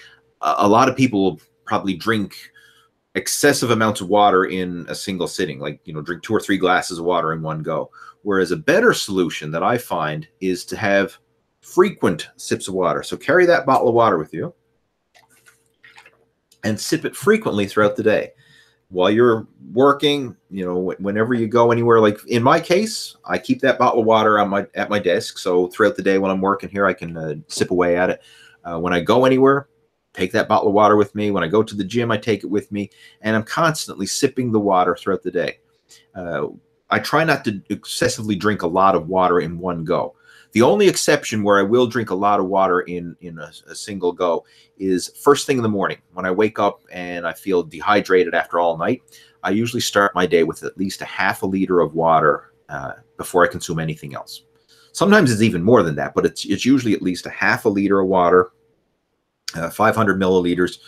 a lot of people will probably drink excessive amounts of water in a single sitting, like, drink 2 or 3 glasses of water in one go. Whereas a better solution that I find is to have frequent sips of water. So carry that bottle of water with you and sip it frequently throughout the day. While you're working, whenever you go anywhere, like in my case, I keep that bottle of water at my desk. So throughout the day when I'm working here, I can sip away at it. When I go anywhere, take that bottle of water with me. When I go to the gym, I take it with me, and I'm constantly sipping the water throughout the day. I try not to excessively drink a lot of water in one go. The only exception where I will drink a lot of water in a single go is first thing in the morning. When I wake up and I feel dehydrated after all night, I usually start my day with at least a half a liter of water before I consume anything else. Sometimes it's even more than that, but it's usually at least a half a liter of water, 500 milliliters,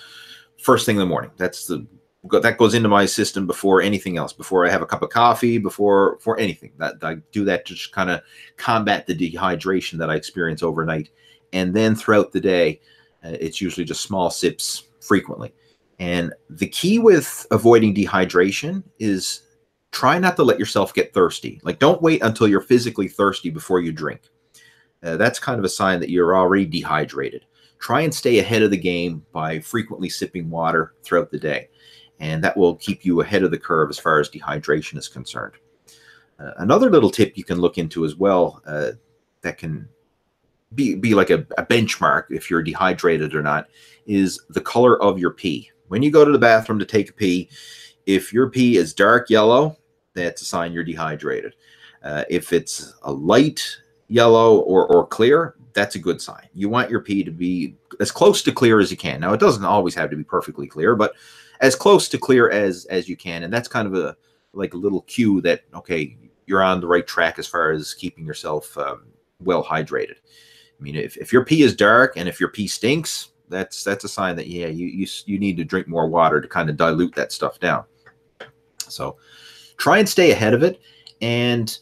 first thing in the morning. That goes into my system before anything else, before I have a cup of coffee, before anything. I do that to just kind of combat the dehydration that I experience overnight. And then throughout the day, it's usually just small sips frequently. And the key with avoiding dehydration is try not to let yourself get thirsty. Like, don't wait until you're physically thirsty before you drink. That's kind of a sign that you're already dehydrated. Try and stay ahead of the game by frequently sipping water throughout the day. And that will keep you ahead of the curve as far as dehydration is concerned. Another little tip you can look into as well that can be like a benchmark if you're dehydrated or not is the color of your pee. When you go to the bathroom to take a pee, if your pee is dark yellow, that's a sign you're dehydrated. If it's a light yellow or clear, that's a good sign. You want your pee to be as close to clear as you can. Now, it doesn't always have to be perfectly clear, but as close to clear as you can. And that's kind of a little cue that, okay, you're on the right track as far as keeping yourself well hydrated. I mean, if your pee is dark and if your pee stinks, that's a sign that, yeah, you need to drink more water to kind of dilute that stuff down. So try and stay ahead of it and,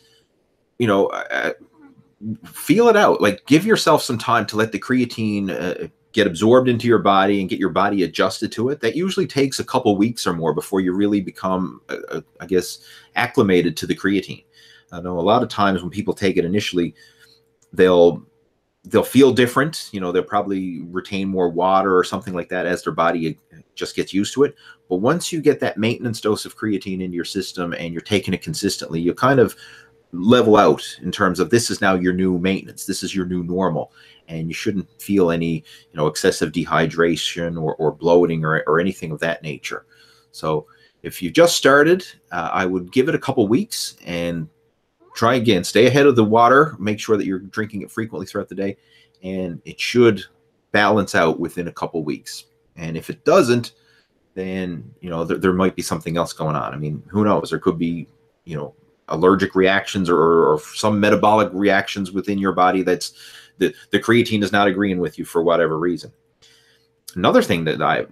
feel it out. Like, give yourself some time to let the creatine get absorbed into your body and get your body adjusted to it. That usually takes a couple weeks or more before you really become, I guess, acclimated to the creatine. I know a lot of times when people take it initially, they'll feel different. They'll probably retain more water or something like that as their body just gets used to it. But once you get that maintenance dose of creatine into your system and you're taking it consistently, you kind of level out in terms of this is now your new maintenance. This is your new normal. And you shouldn't feel any, excessive dehydration or bloating or anything of that nature. So if you just started, I would give it a couple weeks and try again. Stay ahead of the water. Make sure that you're drinking it frequently throughout the day. And it should balance out within a couple weeks. And if it doesn't, then, there might be something else going on. I mean, who knows? There could be, allergic reactions or some metabolic reactions within your body that's the creatine is not agreeing with you for whatever reason. Another thing that I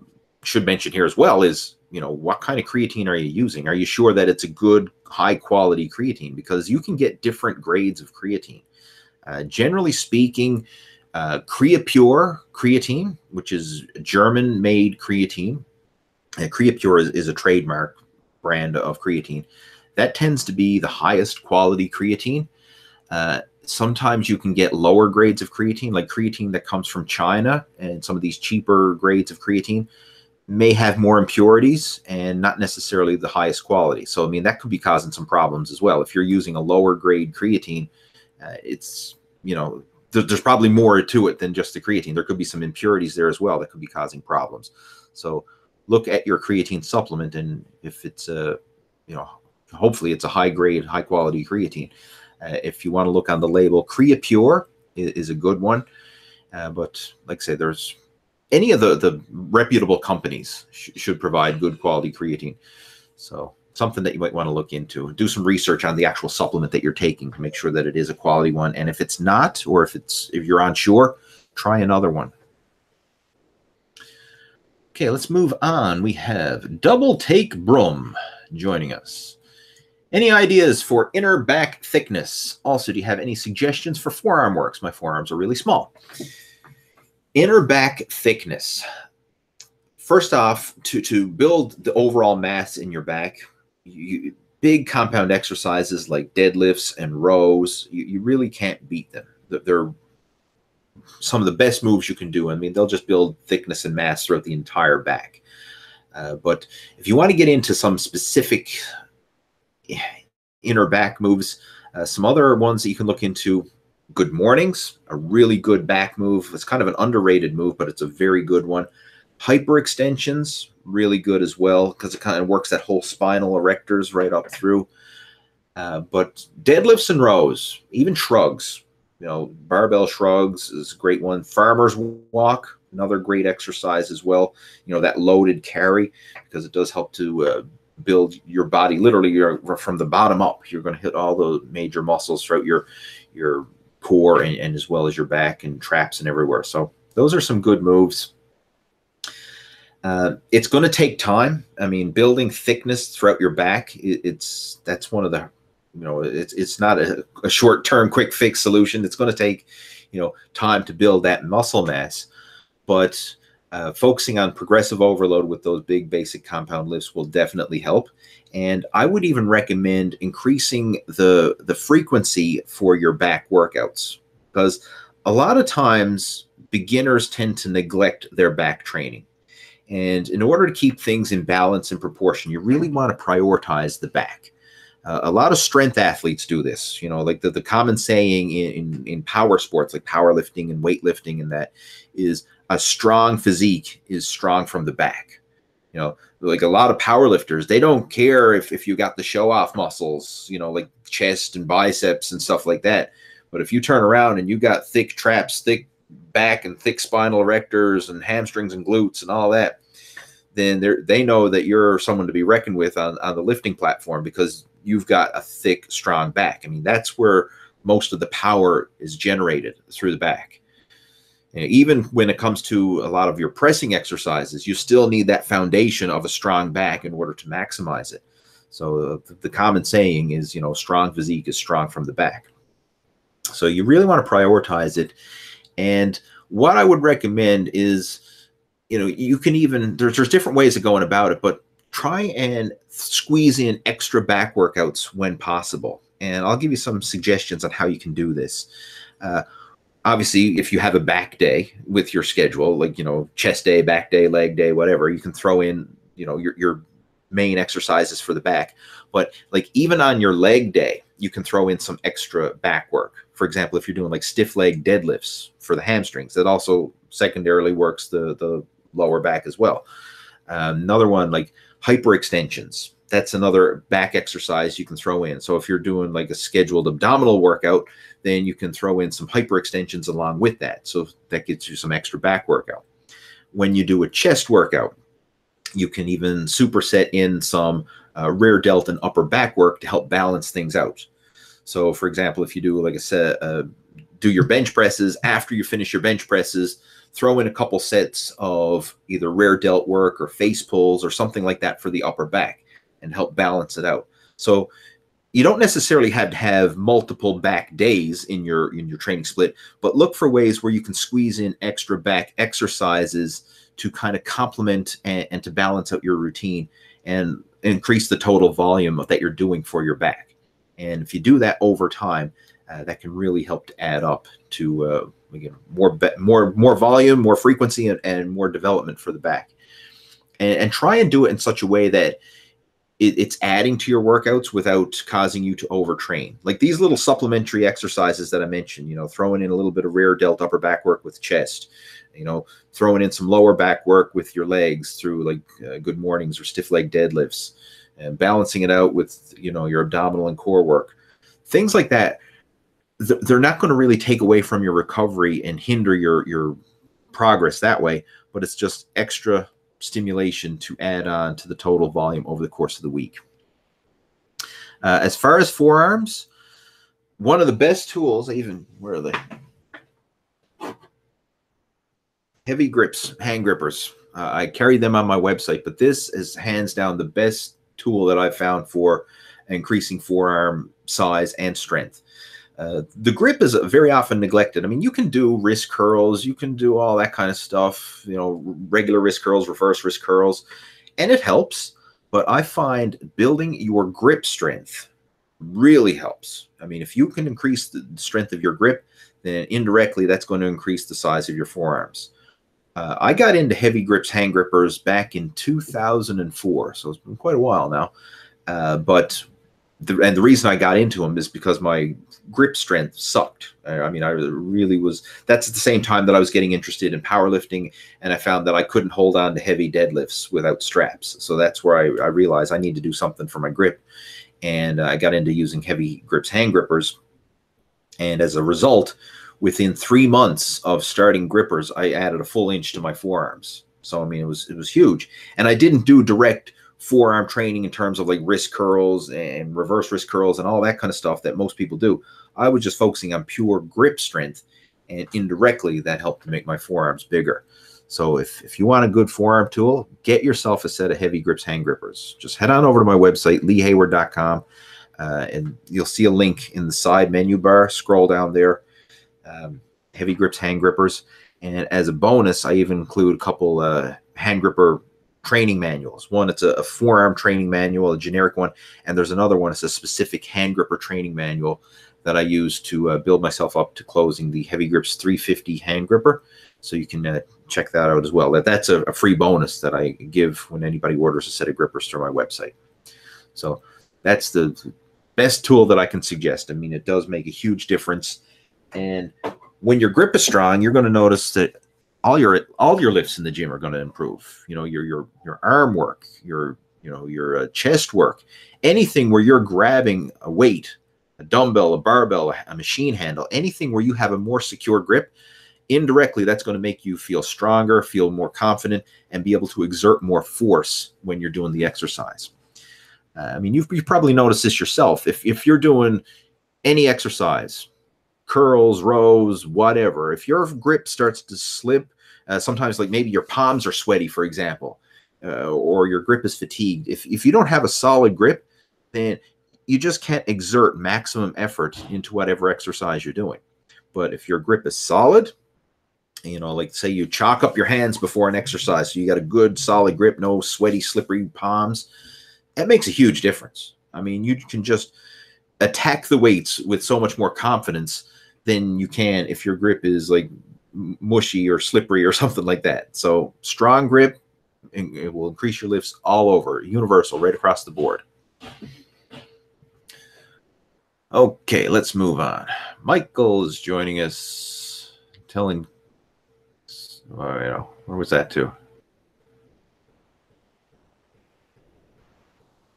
should mention here as well is, what kind of creatine are you using? Are you sure that it's a good, high quality creatine? Because you can get different grades of creatine. Generally speaking, Creapure creatine, which is German-made creatine. Creapure is a trademark brand of creatine. That tends to be the highest quality creatine. Sometimes you can get lower grades of creatine, like creatine that comes from China, and some of these cheaper grades of creatine may have more impurities and not necessarily the highest quality. So, I mean, that could be causing some problems as well. If you're using a lower grade creatine, it's, there's probably more to it than just the creatine. There could be some impurities there as well that could be causing problems. So look at your creatine supplement, and if it's hopefully it's a high grade, high quality creatine. If you want to look on the label, Creapure is a good one. But like I say, there's any of the reputable companies should provide good quality creatine. So something that you might want to look into. Do some research on the actual supplement that you're taking to make sure that it is a quality one. And if it's not, or if you're unsure, try another one. Okay, let's move on. We have Double Take Broom joining us. Any ideas for inner back thickness? Also, do you have any suggestions for forearm works? My forearms are really small. Inner back thickness. first off, to build the overall mass in your back, big compound exercises like deadlifts and rows, you really can't beat them. They're some of the best moves you can do. I mean, they'll just build thickness and mass throughout the entire back. But if you want to get into some specific inner back moves, some other ones that you can look into: good mornings, a really good back move. It's kind of an underrated move, but it's a very good one. Hyperextensions, really good as well, because it kind of works that whole spinal erectors right up through. But deadlifts and rows, even shrugs, barbell shrugs is a great one. Farmer's walk, another great exercise as well. That loaded carry, because it does help to build your body. Literally, from the bottom up, you're going to hit all the major muscles throughout your core and as well as your back and traps and everywhere. So those are some good moves. It's going to take time. I mean, building thickness throughout your back, that's one of the, it's not a short-term quick fix solution. It's going to take, time to build that muscle mass. But focusing on progressive overload with those big basic compound lifts will definitely help. And I would even recommend increasing the frequency for your back workouts, because a lot of times beginners tend to neglect their back training. And in order to keep things in balance and proportion, you really want to prioritize the back. A lot of strength athletes do this, like the common saying in power sports, like powerlifting and weightlifting, and that is, a strong physique is strong from the back. Like a lot of powerlifters, they don't care if you got the show off muscles, like chest and biceps and stuff like that. But if you turn around and you got thick traps, thick back and thick spinal erectors and hamstrings and glutes and all that, then they know that you're someone to be reckoned with on the lifting platform, because you've got a thick, strong back. I mean, that's where most of the power is generated, through the back. And even when it comes to a lot of your pressing exercises, you still need that foundation of a strong back in order to maximize it. So the common saying is, strong physique is strong from the back. So you really want to prioritize it. And what I would recommend is, you can even, there's different ways of going about it, but try and squeeze in extra back workouts when possible. And I'll give you some suggestions on how you can do this. Obviously, if you have a back day with your schedule, like, chest day, back day, leg day, whatever, you can throw in, your main exercises for the back. But like, even on your leg day, you can throw in some extra back work. For example, if you're doing like stiff leg deadlifts for the hamstrings, that also secondarily works the lower back as well. Another one, like hyperextensions. That's another back exercise you can throw in. So if you're doing like a scheduled abdominal workout, then you can throw in some hyperextensions along with that. So that gets you some extra back workout. When you do a chest workout, you can even superset in some rear delt and upper back work to help balance things out. So for example, if you do, like I said, do your bench presses, after you finish your bench presses, throw in a couple sets of either rear delt work or face pulls or something like that for the upper back, and help balance it out. So you don't necessarily have to have multiple back days in your training split, but look for ways where you can squeeze in extra back exercises to kind of complement and to balance out your routine and increase the total volume that you're doing for your back. And if you do that over time, that can really help to add up to again, more volume, more frequency, and more development for the back. And try and do it in such a way that it's adding to your workouts without causing you to overtrain. Like these little supplementary exercises that I mentioned, throwing in a little bit of rear delt upper back work with chest, throwing in some lower back work with your legs through like good mornings or stiff leg deadlifts, and balancing it out with, your abdominal and core work. Things like that, they're not going to really take away from your recovery and hinder your progress that way, but it's just extra stimulation to add on to the total volume over the course of the week. As far as forearms, one of the best tools, where are they? Heavy grips, hand grippers. I carry them on my website, but this is hands down the best tool that I've found for increasing forearm size and strength. The grip is very often neglected. I mean, you can do wrist curls, you can do all that kind of stuff, you know, regular wrist curls, reverse wrist curls, and it helps. But I find building your grip strength really helps. I mean, if you can increase the strength of your grip, then indirectly that's going to increase the size of your forearms. I got into heavy grips, hand grippers back in 2004, so it's been quite a while now. But the reason I got into them is because my grip strength sucked. I mean, I really was. That's at the same time that I was getting interested in powerlifting, and I found that I couldn't hold on to heavy deadlifts without straps. So that's where I realized I need to do something for my grip, and I got into using heavy grips, hand grippers. And as a result, within 3 months of starting grippers, I added a full inch to my forearms. So I mean, it was huge, and I didn't do direct forearm training in terms of like wrist curls and reverse wrist curls and all that kind of stuff that most people do. I was just focusing on pure grip strength, and indirectly that helped to make my forearms bigger. So if you want a good forearm tool, get yourself a set of heavy grips hand grippers. Just head on over to my website, leehayward.com, and you'll see a link in the side menu bar. Scroll down there, heavy grips hand grippers. And as a bonus, I even include a couple hand gripper training manuals. One, it's a forearm training manual, a generic one, and there's another one, it's a specific hand gripper training manual that I use to build myself up to closing the Heavy Grips 350 hand gripper. So you can check that out as well. That's a free bonus that I give when anybody orders a set of grippers through my website. So that's the best tool that I can suggest. I mean, it does make a huge difference. And when your grip is strong, you're going to notice that all your lifts in the gym are going to improve. You know, your arm work, your chest work, anything where you're grabbing a weight, a dumbbell, a barbell, a machine handle, anything where you have a more secure grip, indirectly that's going to make you feel stronger, feel more confident, and be able to exert more force when you're doing the exercise. I mean, you've probably noticed this yourself. If you're doing any exercise, curls, rows, whatever, if your grip starts to slip, sometimes like maybe your palms are sweaty, for example, or your grip is fatigued. If you don't have a solid grip, then you just can't exert maximum effort into whatever exercise you're doing. But if your grip is solid, you know, like say you chalk up your hands before an exercise, so you got a good solid grip, no sweaty, slippery palms, that makes a huge difference. I mean, you can just attack the weights with so much more confidence than you can if your grip is like mushy or slippery or something like that. So strong grip, it will increase your lifts all over, universal, right across the board. Okay, let's move on. Michael is joining us, telling, where was that to?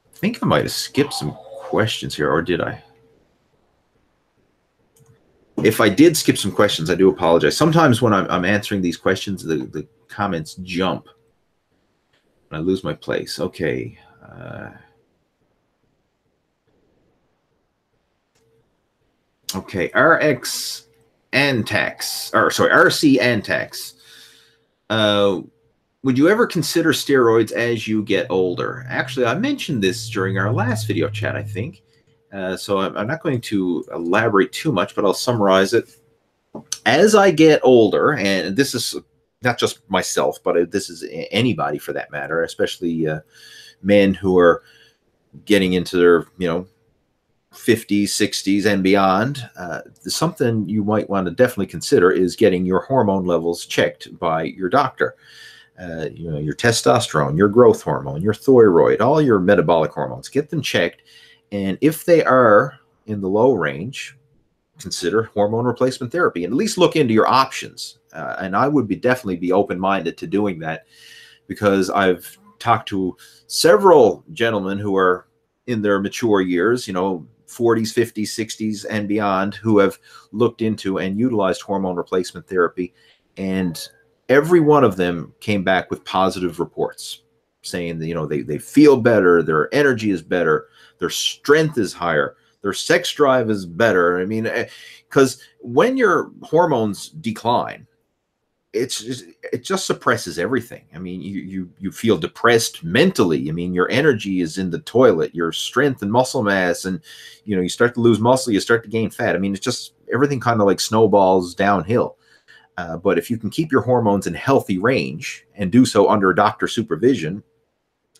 I think I might have skipped some questions here, or did I? If I did skip some questions, I do apologize. Sometimes when I'm answering these questions, the comments jump, and I lose my place. Okay. Okay, RC Antax. Would you ever consider steroids as you get older? Actually, I mentioned this during our last video chat, I think. So I'm not going to elaborate too much, but I'll summarize it. As I get older, and this is not just myself, but this is anybody for that matter, especially men who are getting into their, 50s, 60s, and beyond, something you might want to definitely consider is getting your hormone levels checked by your doctor. Your testosterone, your growth hormone, your thyroid, all your metabolic hormones, get them checked. And if they are in the low range, consider hormone replacement therapy, and at least look into your options. And I would definitely be open-minded to doing that, because I've talked to several gentlemen who are in their mature years, 40s, 50s, 60s, and beyond, who have looked into and utilized hormone replacement therapy. And every one of them came back with positive reports saying that, they feel better, their energy is better, their strength is higher, their sex drive is better. I mean, because when your hormones decline, it just suppresses everything. I mean, you feel depressed mentally. I mean, your energy is in the toilet, your strength and muscle mass, and you start to lose muscle, you start to gain fat. I mean, it's just everything kind of like snowballs downhill. But if you can keep your hormones in healthy range and do so under a doctor's supervision,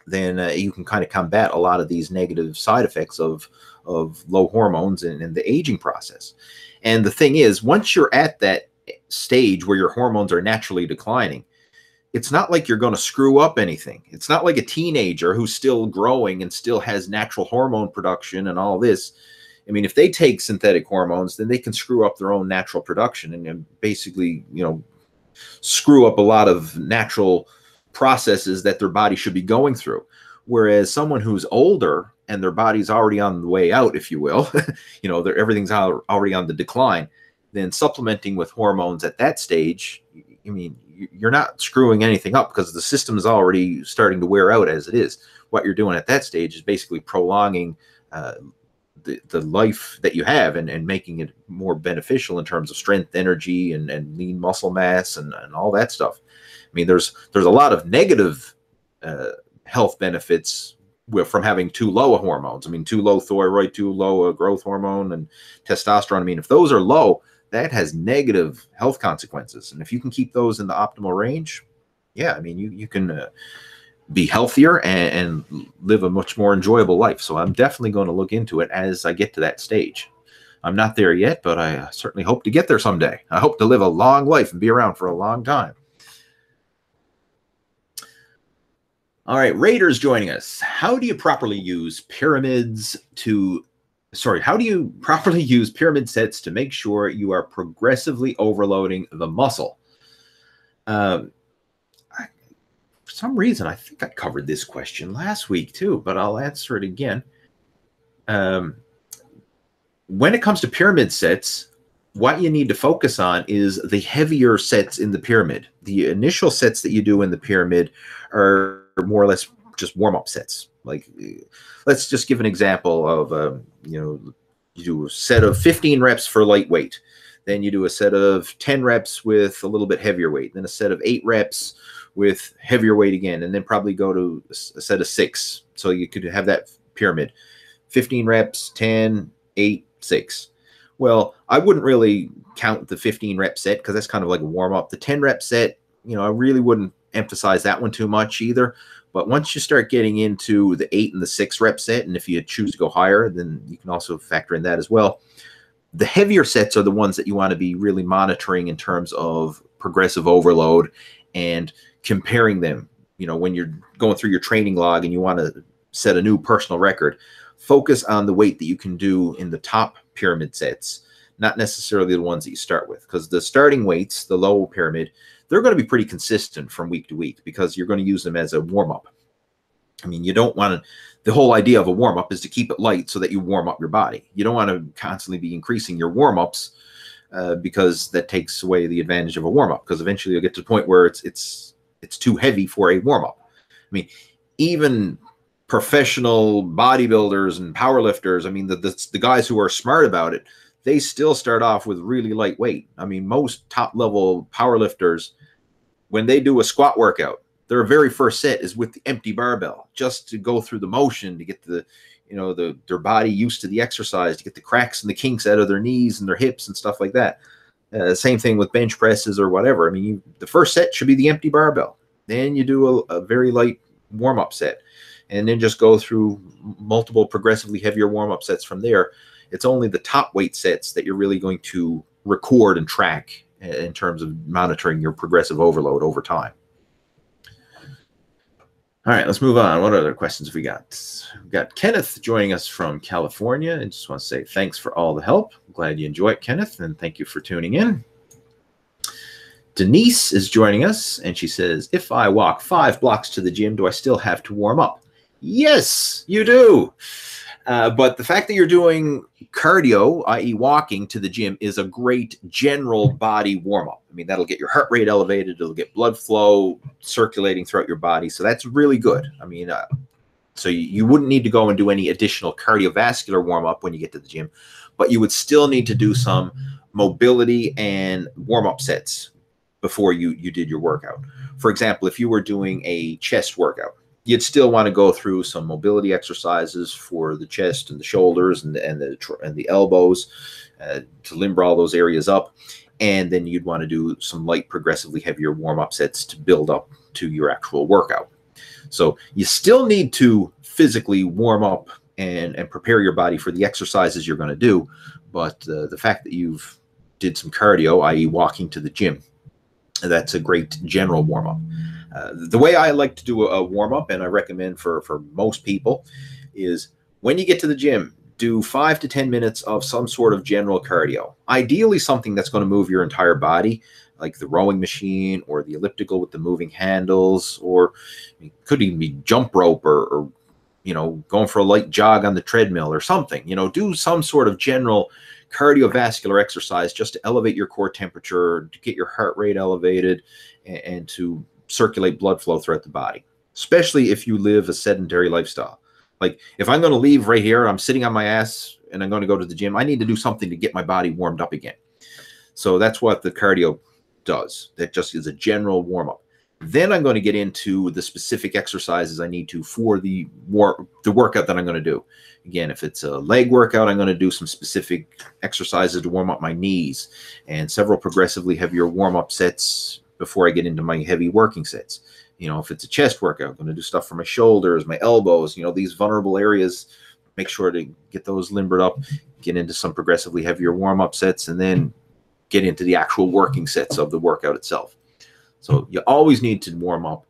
then you can kind of combat a lot of these negative side effects of low hormones and the aging process. And the thing is, once you're at that stage where your hormones are naturally declining, it's not like you're going to screw up anything. It's not like a teenager who's still growing and still has natural hormone production and all this. I mean, if they take synthetic hormones, then they can screw up their own natural production and basically, screw up a lot of natural processes that their body should be going through. Whereas someone who's older and their body's already on the way out, if you will, everything's already on the decline, then supplementing with hormones at that stage, I mean, you're not screwing anything up because the system is already starting to wear out as it is. What you're doing at that stage is basically prolonging the life that you have and making it more beneficial in terms of strength, energy, and lean muscle mass and all that stuff. I mean, there's a lot of negative health benefits from having too low hormones. I mean, too low thyroid, too low a growth hormone and testosterone. I mean, if those are low, that has negative health consequences. And if you can keep those in the optimal range, yeah, I mean, you can be healthier and live a much more enjoyable life. So I'm definitely going to look into it as I get to that stage. I'm not there yet, but I certainly hope to get there someday. I hope to live a long life and be around for a long time. All right, Raiders joining us. How do you properly use pyramid sets to make sure you are progressively overloading the muscle? For some reason, I think I covered this question last week too, but I'll answer it again. When it comes to pyramid sets, what you need to focus on is the heavier sets in the pyramid. The initial sets that you do in the pyramid are more or less just warm-up sets. Like, let's just give an example of, you do a set of 15 reps for lightweight. Then you do a set of 10 reps with a little bit heavier weight. Then a set of 8 reps with heavier weight again. And then probably go to a set of 6. So you could have that pyramid. 15 reps, 10, 8, 6. Well, I wouldn't really count the 15 rep set because that's kind of like a warm-up. The 10 rep set, I really wouldn't emphasize that one too much either. But once you start getting into the 8 and the 6 rep set, and if you choose to go higher, then you can also factor in that as well. The heavier sets are the ones that you want to be really monitoring in terms of progressive overload and comparing them. When you're going through your training log and you want to set a new personal record, focus on the weight that you can do in the top pyramid sets, not necessarily the ones that you start with, because the starting weights, the low pyramid, they're going to be pretty consistent from week to week because you're going to use them as a warm-up. I mean, you don't want to, the whole idea of a warm-up is to keep it light so that you warm up your body. You don't want to constantly be increasing your warm-ups because that takes away the advantage of a warm-up, because eventually you'll get to the point where it's too heavy for a warm-up. I mean, even professional bodybuilders and powerlifters, I mean, the guys who are smart about it, they still start off with really light weight. I mean, most top-level powerlifters, when they do a squat workout, their very first set is with the empty barbell, just to go through the motion, to get their body used to the exercise, to get the cracks and the kinks out of their knees and their hips and stuff like that. Same thing with bench presses or whatever. I mean, the first set should be the empty barbell. Then you do a very light warm-up set, and then just go through multiple progressively heavier warm-up sets from there. It's only the top weight sets that you're really going to record and track in terms of monitoring your progressive overload over time. All right, let's move on. What other questions have we got? We've got Kenneth joining us from California. I just want to say thanks for all the help. I'm glad you enjoy it, Kenneth, and thank you for tuning in. Denise is joining us, and she says, if I walk 5 blocks to the gym, do I still have to warm up? Yes, you do. But the fact that you're doing cardio, i.e. walking to the gym, is a great general body warm-up. I mean, that'll get your heart rate elevated. It'll get blood flow circulating throughout your body. So that's really good. I mean, so you wouldn't need to go and do any additional cardiovascular warm-up when you get to the gym, but you would still need to do some mobility and warm-up sets. before you did your workout. For example, if you were doing a chest workout, you'd still want to go through some mobility exercises for the chest and the shoulders and the elbows to limber all those areas up. And then you'd want to do some light, progressively heavier warm-up sets to build up to your actual workout. So you still need to physically warm up and prepare your body for the exercises you're going to do. But the fact that you've did some cardio, i.e. walking to the gym, that's a great general warm-up. The way I like to do a warm-up, and I recommend for most people, is when you get to the gym, do 5 to 10 minutes of some sort of general cardio. Ideally something that's going to move your entire body, like the rowing machine or the elliptical with the moving handles, or it could even be jump rope or going for a light jog on the treadmill or something. Do some sort of general cardiovascular exercise just to elevate your core temperature, to get your heart rate elevated, and to circulate blood flow throughout the body, especially if you live a sedentary lifestyle. Like if I'm going to leave right here, I'm sitting on my ass and I'm going to go to the gym, I need to do something to get my body warmed up again. So that's what the cardio does. That just is a general warm-up. Then I'm going to get into the specific exercises I need to for the workout that I'm going to do. Again, if it's a leg workout, I'm going to do some specific exercises to warm up my knees and several progressively heavier warm-up sets before I get into my heavy working sets. If it's a chest workout, I'm going to do stuff for my shoulders, my elbows, these vulnerable areas, make sure to get those limbered up, get into some progressively heavier warm-up sets, and then get into the actual working sets of the workout itself. So you always need to warm up.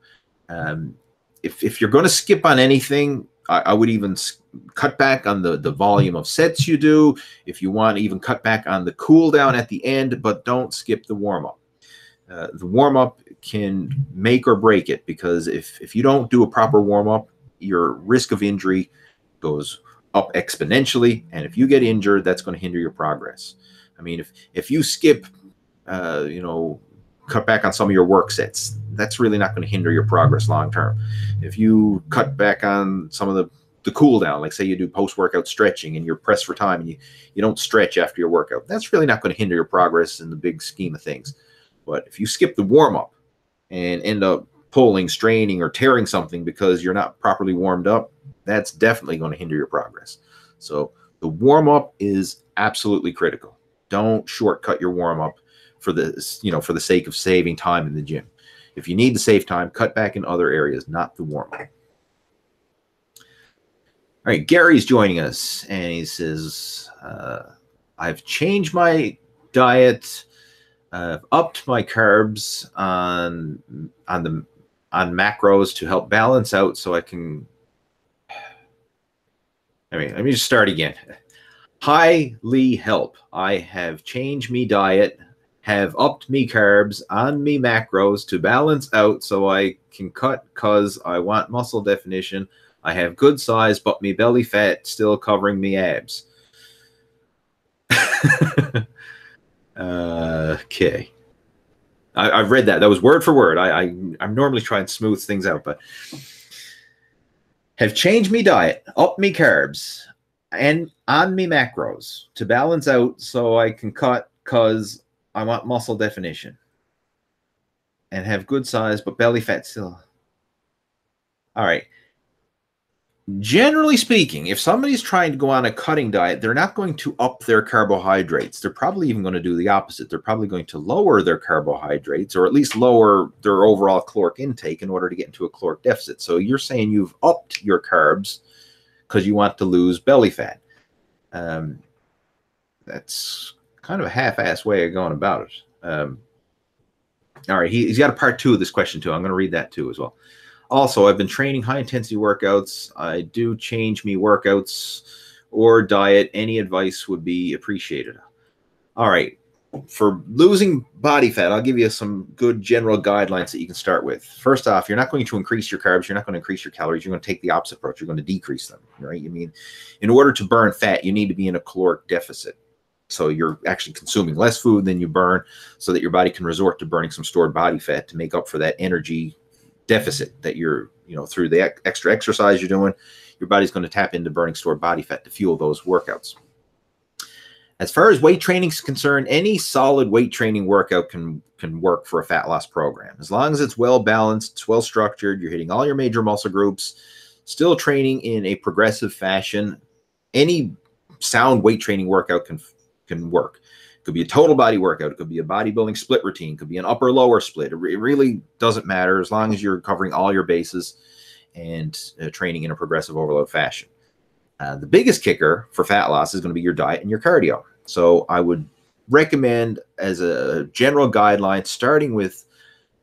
If you're going to skip on anything, I would even cut back on the volume of sets you do. If you want, even cut back on the cool down at the end, but don't skip the warm-up. The warm-up can make or break it, because if you don't do a proper warm-up, your risk of injury goes up exponentially. And if you get injured, that's going to hinder your progress. I mean, if you skip, cut back on some of your work sets, that's really not going to hinder your progress long term. If you cut back on some of the cool down, like say you do post-workout stretching and you're pressed for time and you don't stretch after your workout, that's really not going to hinder your progress in the big scheme of things. But if you skip the warm-up and end up pulling, straining, or tearing something because you're not properly warmed up, that's definitely going to hinder your progress. So the warm-up is absolutely critical. Don't shortcut your warm-up for the sake of saving time in the gym. If you need to save time, cut back in other areas, not the warm-up. All right, Gary's joining us, and he says, I've changed my diet. I've upped my carbs on macros to help balance out so I can. Let me just start again. Highly help. I have changed me diet, have upped me carbs on me macros to balance out so I can cut cause I want muscle definition. I have good size, but me belly fat still covering me abs. Okay. I've read that. That was word for word. I'm normally trying to smooth things out, but have changed me diet, up me carbs, and on me macros to balance out so I can cut because I want muscle definition and have good size, but belly fat still. All right. Generally speaking, if somebody's trying to go on a cutting diet, they're not going to up their carbohydrates. They're probably even going to do the opposite. They're probably going to lower their carbohydrates, or at least lower their overall caloric intake in order to get into a caloric deficit. So you're saying you've upped your carbs because you want to lose belly fat. That's kind of a half-ass way of going about it. All right, he's got a part 2 of this question too. I'm going to read that too as well. Also, I've been training high-intensity workouts. I do change me workouts or diet. Any advice would be appreciated. All right. For losing body fat, I'll give you some good general guidelines that you can start with. First off, you're not going to increase your carbs. You're not going to increase your calories. You're going to take the opposite approach. You're going to decrease them, right? I mean, in order to burn fat, you need to be in a caloric deficit. So you're actually consuming less food than you burn so that your body can resort to burning some stored body fat to make up for that energy deficit that you're, through the extra exercise you're doing, your body's going to tap into burning stored body fat to fuel those workouts. As far as weight training is concerned, any solid weight training workout can work for a fat loss program. As long as it's well balanced, it's well structured, you're hitting all your major muscle groups, still training in a progressive fashion, any sound weight training workout can work. It could be a total body workout. It could be a bodybuilding split routine. It could be an upper lower split. It really doesn't matter as long as you're covering all your bases and training in a progressive overload fashion. The biggest kicker for fat loss is going to be your diet and your cardio. So I would recommend, as a general guideline, starting with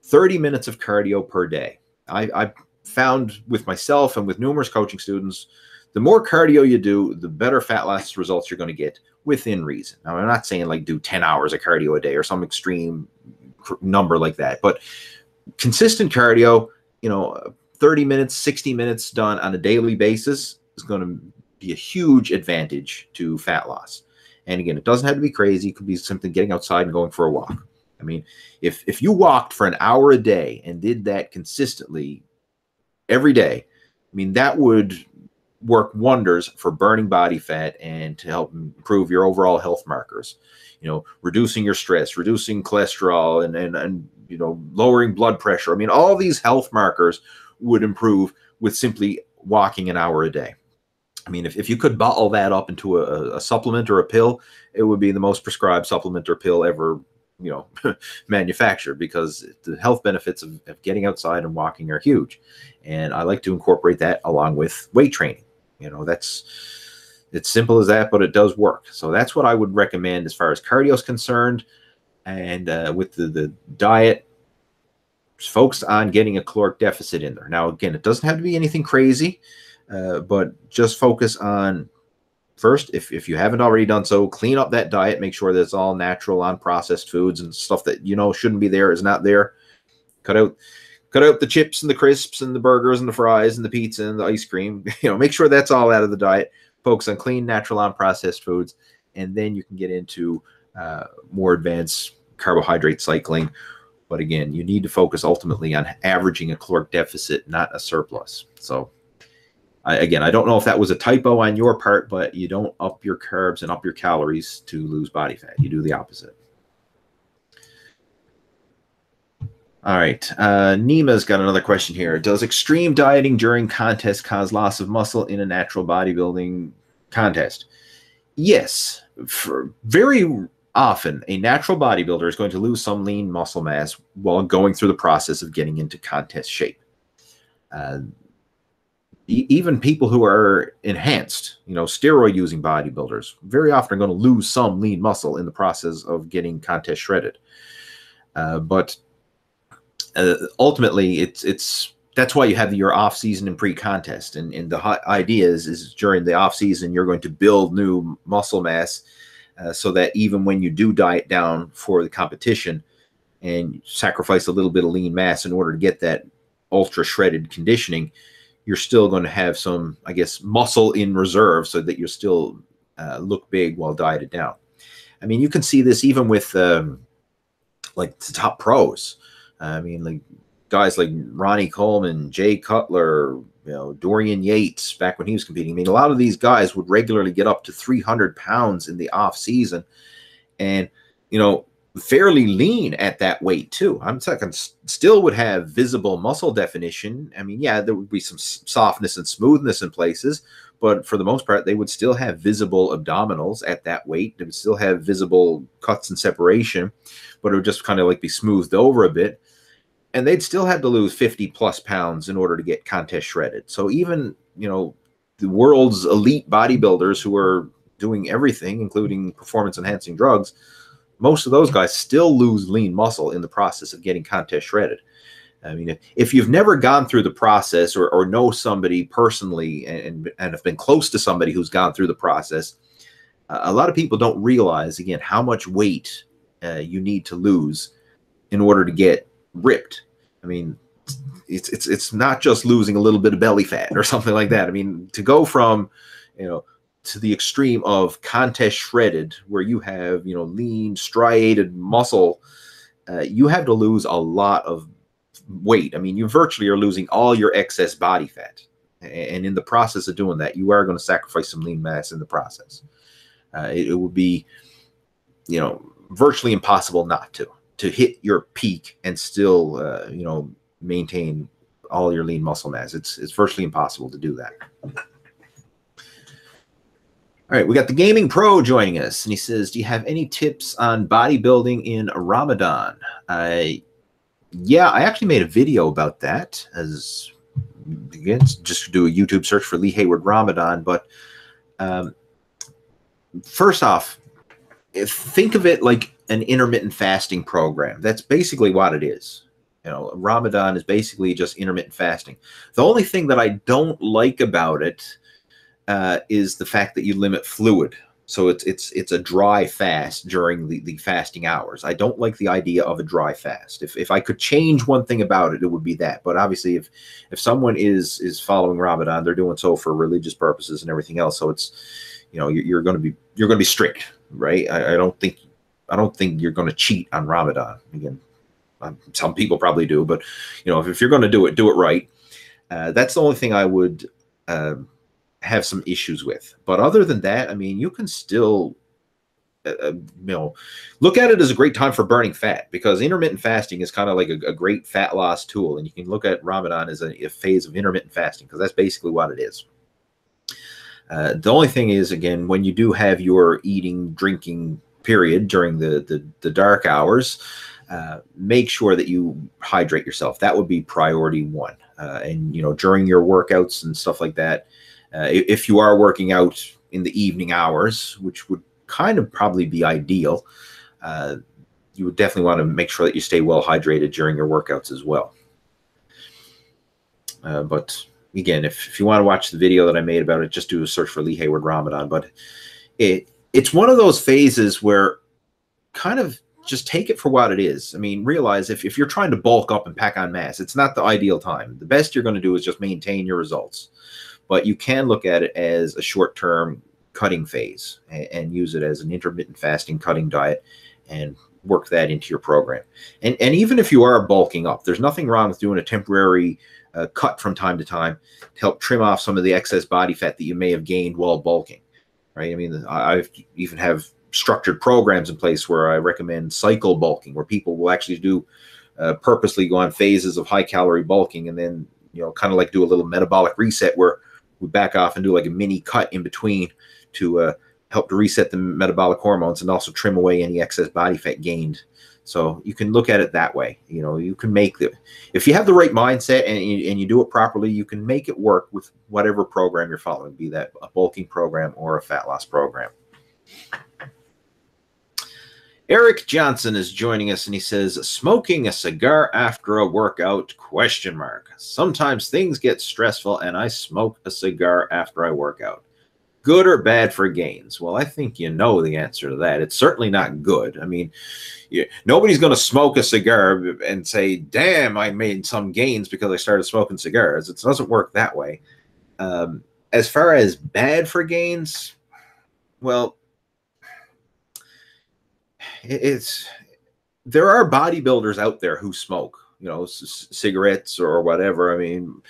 30 minutes of cardio per day. I found with myself and with numerous coaching students, the more cardio you do, the better fat loss results you're going to get within reason. Now, I'm not saying like do 10 hours of cardio a day or some extreme number like that, but consistent cardio, 30 minutes, 60 minutes done on a daily basis is going to be a huge advantage to fat loss. And again, it doesn't have to be crazy. It could be simply getting outside and going for a walk. I mean, if you walked for an hour a day and did that consistently every day, I mean, that would work wonders for burning body fat and to help improve your overall health markers. Reducing your stress, reducing cholesterol, and lowering blood pressure. I mean, all these health markers would improve with simply walking an hour a day. I mean, if you could bottle that up into a supplement or a pill, it would be the most prescribed supplement or pill ever, manufactured, because the health benefits of getting outside and walking are huge. And I like to incorporate that along with weight training. It's simple as that, but it does work. So that's what I would recommend as far as cardio is concerned. And with the diet, focus on getting a caloric deficit in there. Now, again, it doesn't have to be anything crazy. But just focus on, first, if you haven't already done so, clean up that diet. Make sure that it's all natural, unprocessed foods, and stuff that shouldn't be there is not there. Cut out the chips and the crisps and the burgers and the fries and the pizza and the ice cream. Make sure that's all out of the diet. Focus on clean, natural, unprocessed foods, and then you can get into more advanced carbohydrate cycling. But again, you need to focus ultimately on averaging a caloric deficit, not a surplus. So I don't know if that was a typo on your part, but you don't up your carbs and up your calories to lose body fat. You do the opposite. All right. Nima's got another question here. Does extreme dieting during contest cause loss of muscle in a natural bodybuilding contest? Yes. Very often, a natural bodybuilder is going to lose some lean muscle mass while going through the process of getting into contest shape. Even people who are enhanced, steroid-using bodybuilders, very often are going to lose some lean muscle in the process of getting contest shredded. But ultimately, that's why you have your off-season and pre-contest. And the idea is during the off-season, you're going to build new muscle mass so that even when you do diet down for the competition and sacrifice a little bit of lean mass in order to get that ultra-shredded conditioning, you're still going to have some, muscle in reserve so that you still look big while dieted down. I mean, you can see this even with like the top pros. I mean, like guys like Ronnie Coleman, Jay Cutler, Dorian Yates back when he was competing. I mean, a lot of these guys would regularly get up to 300 pounds in the off season, and fairly lean at that weight too. I'm talking still would have visible muscle definition. I mean, yeah, there would be some softness and smoothness in places, but for the most part, they would still have visible abdominals at that weight. They would still have visible cuts and separation, but it would just kind of like be smoothed over a bit. And they'd still have to lose 50 plus pounds in order to get contest shredded. So even, the world's elite bodybuilders who are doing everything, including performance enhancing drugs, most of those guys still lose lean muscle in the process of getting contest shredded. I mean, if you've never gone through the process or know somebody personally and have been close to somebody who's gone through the process, a lot of people don't realize, again, how much weight you need to lose in order to get ripped. I mean, it's not just losing a little bit of belly fat or something like that. I mean, to go from, to the extreme of contest shredded, where you have, lean, striated muscle, you have to lose a lot of weight. I mean, you virtually are losing all your excess body fat. And in the process of doing that, you are going to sacrifice some lean mass in the process. It would be virtually impossible not to hit your peak and still, maintain all your lean muscle mass. It's virtually impossible to do that. All right, we got the Gaming Pro joining us, and he says, do you have any tips on bodybuilding in Ramadan? Yeah, I actually made a video about that. As again, just do a YouTube search for Lee Hayward Ramadan. But first off, think of it like an intermittent fasting program. That's basically what it is. Ramadan is basically just intermittent fasting. The only thing that I don't like about it is the fact that you limit fluid. So it's a dry fast during the fasting hours. I don't like the idea of a dry fast. If I could change one thing about it, it would be that. But obviously, if someone is following Ramadan, they're doing so for religious purposes and everything else. So it's, you're going to be strict, right? I don't think you're going to cheat on Ramadan. Again, some people probably do, but if you're going to do it right. That's the only thing I would have some issues with. But other than that, I mean, you can still look at it as a great time for burning fat, because intermittent fasting is kind of like a great fat loss tool, and you can look at Ramadan as a phase of intermittent fasting, because that's basically what it is. The only thing is, again, when you do have your eating, drinking period during the dark hours, make sure that you hydrate yourself. That would be priority one. And during your workouts and stuff like that, if you are working out in the evening hours, which would kind of probably be ideal, you would definitely want to make sure that you stay well hydrated during your workouts as well. But again, if you want to watch the video that I made about it, just do a search for Lee Hayward Ramadan. But it's one of those phases where kind of just take it for what it is. I mean, realize if you're trying to bulk up and pack on mass, it's not the ideal time. The best you're going to do is just maintain your results. But you can look at it as a short-term cutting phase and use it as an intermittent fasting cutting diet and work that into your program. And even if you are bulking up, there's nothing wrong with doing a temporary cut from time to time to help trim off some of the excess body fat that you may have gained while bulking, right? I mean, I even have structured programs in place where I recommend cycle bulking, where people will actually do purposely go on phases of high-calorie bulking and then, kind of like do a little metabolic reset where we back off and do like a mini cut in between to help to reset the metabolic hormones and also trim away any excess body fat gained. So you can look at it that way. You can make if you have the right mindset and you do it properly, you can make it work with whatever program you're following, be that a bulking program or a fat loss program. Eric Johnson is joining us, and he says, smoking a cigar after a workout, ? Sometimes things get stressful, and I smoke a cigar after I work out. Good or bad for gains? Well, I think you know the answer to that. It's certainly not good. I mean, nobody's going to smoke a cigar and say, damn, I made some gains because I started smoking cigars. It doesn't work that way. As far as bad for gains, well, there are bodybuilders out there who smoke, cigarettes or whatever. I mean,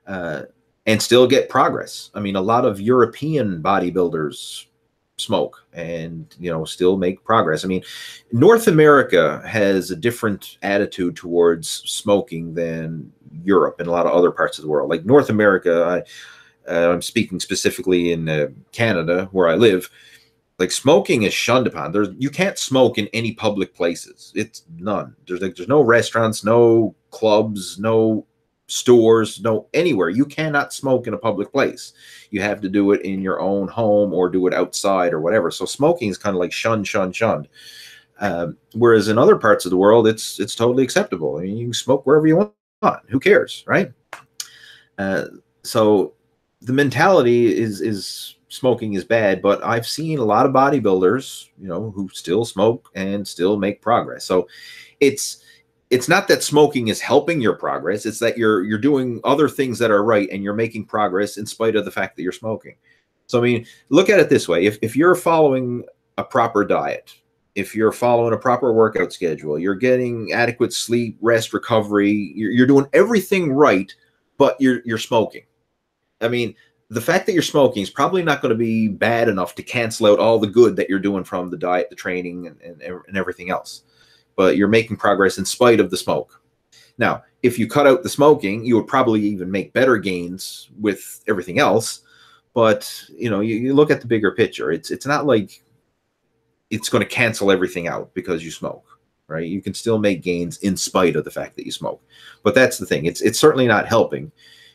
and still get progress. I mean, a lot of European bodybuilders smoke and, still make progress. I mean, North America has a different attitude towards smoking than Europe and a lot of other parts of the world. Like North America, I'm speaking specifically in Canada, where I live. Like, smoking is shunned upon. You can't smoke in any public places. It's none. There's no restaurants, no clubs, no stores, no anywhere. You cannot smoke in a public place. You have to do it in your own home or do it outside or whatever. So smoking is kind of like shunned. Whereas in other parts of the world, it's totally acceptable. I mean, you can smoke wherever you want. Who cares, right? So the mentality is smoking is bad, but I've seen a lot of bodybuilders, who still smoke and still make progress. So it's not that smoking is helping your progress. It's that you're doing other things that are right and you're making progress in spite of the fact that you're smoking. So, I mean, look at it this way. If you're following a proper diet, if you're following a proper workout schedule, you're getting adequate sleep, rest, recovery, you're doing everything right, but you're smoking. I mean, the fact that you're smoking is probably not going to be bad enough to cancel out all the good that you're doing from the diet, the training, and everything else. But you're making progress in spite of the smoke. Now, if you cut out the smoking, you would probably even make better gains with everything else. But, you know, you look at the bigger picture. It's not like it's going to cancel everything out because you smoke, right? You can still make gains in spite of the fact that you smoke. But that's the thing. It's certainly not helping.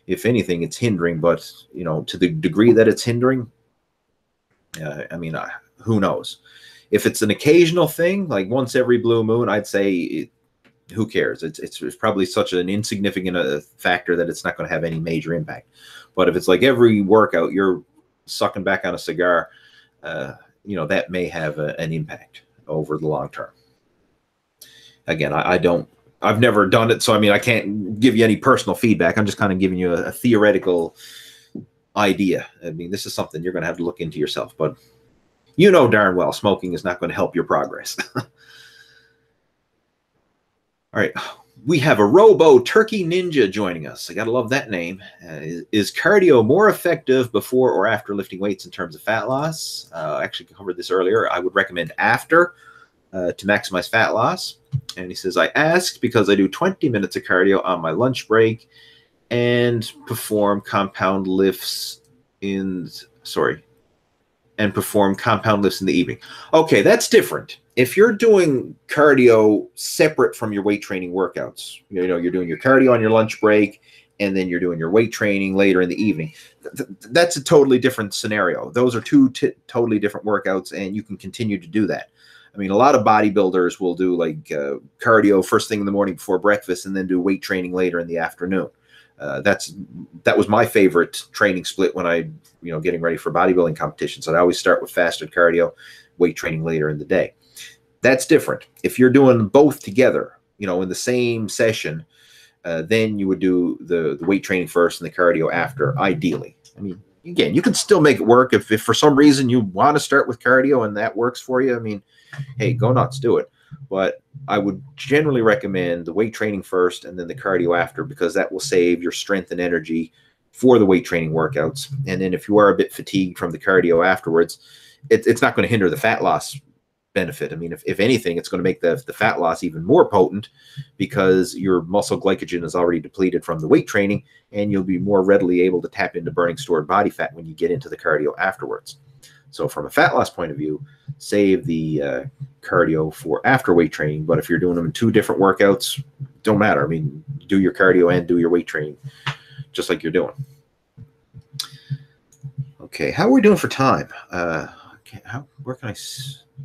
If anything, it's hindering. But, you know, to the degree that it's hindering, I mean, who knows? If it's an occasional thing, like once every blue moon, I'd say who cares? It's probably such an insignificant factor that it's not going to have any major impact. But if it's like every workout you're sucking back on a cigar, you know, that may have an impact over the long term. Again, I've never done it, so I mean, I can't give you any personal feedback. I'm just kind of giving you a theoretical idea. I mean, this is something you're going to have to look into yourself, but you know darn well smoking is not going to help your progress. All right. We have a Robo Turkey Ninja joining us. I got to love that name. Is cardio more effective before or after lifting weights in terms of fat loss? I actually covered this earlier. I would recommend after to maximize fat loss. And he says, I asked because I do 20 minutes of cardio on my lunch break and perform compound lifts in the evening. Okay, that's different. If you're doing cardio separate from your weight training workouts, you know, you're doing your cardio on your lunch break and then you're doing your weight training later in the evening, that's a totally different scenario. Those are two totally different workouts, and you can continue to do that. I mean, a lot of bodybuilders will do like cardio first thing in the morning before breakfast and then do weight training later in the afternoon. That was my favorite training split when I, getting ready for bodybuilding competitions. So I always start with fasted cardio, weight training later in the day. That's different. If you're doing both together, in the same session, then you would do the weight training first and the cardio after, ideally. I mean, again, you can still make it work. If for some reason you want to start with cardio and that works for you, I mean, hey, go nuts, do it. But I would generally recommend the weight training first and then the cardio after, because that will save your strength and energy for the weight training workouts. And then if you are a bit fatigued from the cardio afterwards, it's not going to hinder the fat loss benefit. I mean, if anything, it's going to make the fat loss even more potent, because your muscle glycogen is already depleted from the weight training, and you'll be more readily able to tap into burning stored body fat when you get into the cardio afterwards. So from a fat loss point of view, save the cardio for after weight training. But if you're doing them in two different workouts, don't matter. I mean, do your cardio and do your weight training just like you're doing. Okay, how are we doing for time? Where can I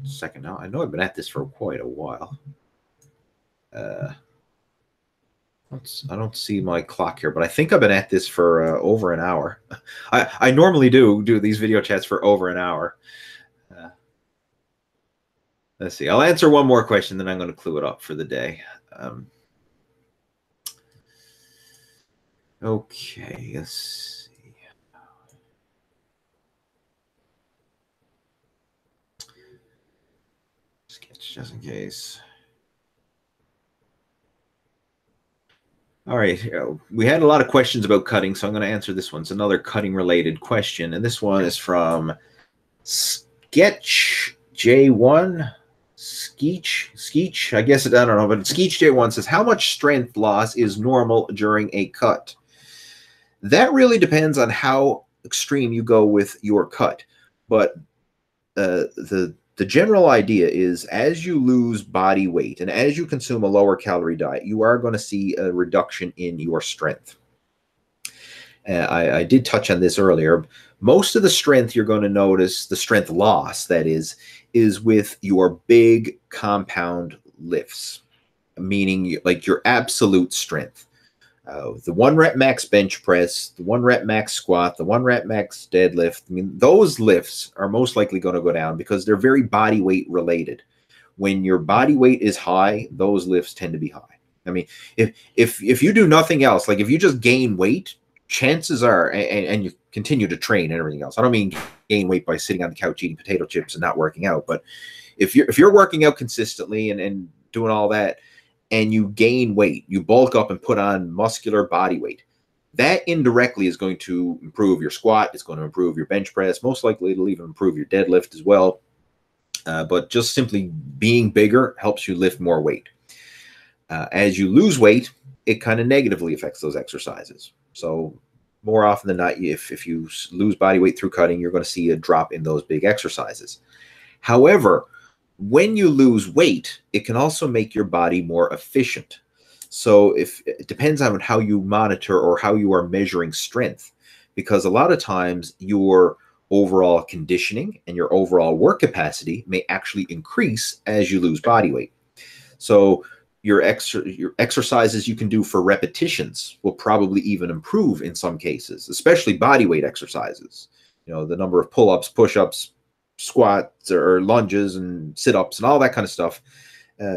second now? I know I've been at this for quite a while. I don't see my clock here, but I think I've been at this for over an hour. I normally do these video chats for over an hour. Let's see. I'll answer one more question, then I'm going to clue it up for the day. Okay, let's see. Sketch just in case. All right, we had a lot of questions about cutting, so I'm going to answer this one. It's another cutting-related question, and this one is from Sketch J1. Skeech, I guess I don't know, but Skeech J1 says, how much strength loss is normal during a cut? That really depends on how extreme you go with your cut, but the general idea is, as you lose body weight and as you consume a lower calorie diet, you are going to see a reduction in your strength. I did touch on this earlier. Most of the strength you're going to notice, the strength loss, that is with your big compound lifts, meaning like your absolute strength. The 1 rep max bench press, the 1 rep max squat, the 1 rep max deadlift. I mean, those lifts are most likely going to go down because they're very body weight related. When your body weight is high, those lifts tend to be high. I mean, if you do nothing else, like if you just gain weight, chances are, and you continue to train and everything else. I don't mean gain weight by sitting on the couch eating potato chips and not working out, but if you're working out consistently and doing all that, and you gain weight, you bulk up and put on muscular body weight, that indirectly is going to improve your squat. It's going to improve your bench press. Most likely it'll even improve your deadlift as well. But just simply being bigger helps you lift more weight. As you lose weight, it kind of negatively affects those exercises. So more often than not, if you lose body weight through cutting, you're going to see a drop in those big exercises. However, when you lose weight, it can also make your body more efficient. So it depends on how you monitor or how you are measuring strength, because a lot of times your overall conditioning and your overall work capacity may actually increase as you lose body weight. So your exercises you can do for repetitions will probably even improve in some cases, especially body weight exercises. You know, the number of pull-ups, push-ups, squats or lunges and sit-ups and all that kind of stuff.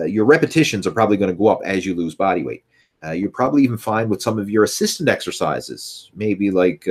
Your repetitions are probably going to go up as you lose body weight. You'll probably even find with some of your assistant exercises, maybe like,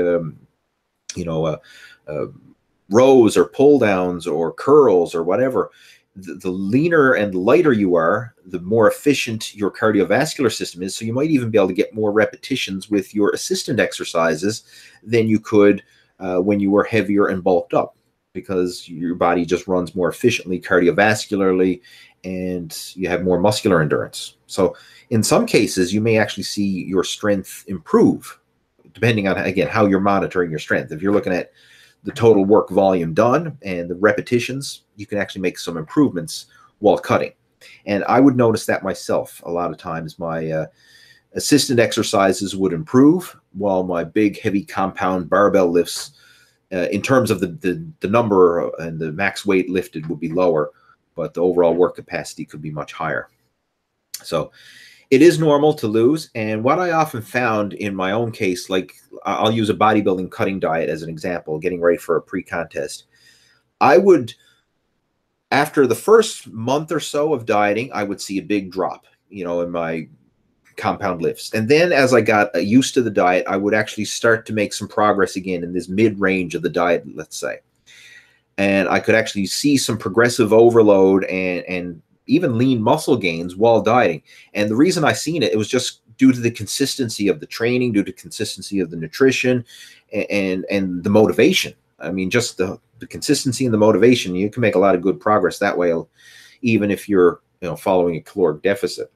rows or pull downs or curls or whatever, the leaner and lighter you are, the more efficient your cardiovascular system is. So you might even be able to get more repetitions with your assistant exercises than you could when you were heavier and bulked up, because your body just runs more efficiently cardiovascularly and you have more muscular endurance. So in some cases, you may actually see your strength improve, depending on, again, how you're monitoring your strength. If you're looking at the total work volume done and the repetitions, you can actually make some improvements while cutting. And I would notice that myself. A lot of times my assistant exercises would improve while my big, heavy compound barbell lifts, in terms of the number and the max weight lifted, would be lower, but the overall work capacity could be much higher. So it is normal to lose. And what I often found in my own case, like I'll use a bodybuilding cutting diet as an example, getting ready for a pre-contest. I would, after the first month or so of dieting, I would see a big drop, you know, in my compound lifts. And then as I got used to the diet, I would actually start to make some progress again in this mid-range of the diet, let's say. And I could actually see some progressive overload and even lean muscle gains while dieting. And the reason I seen it, it was just due to the consistency of the training, due to consistency of the nutrition and the motivation. I mean, just the consistency and the motivation, you can make a lot of good progress that way, even if you're, following a caloric deficit.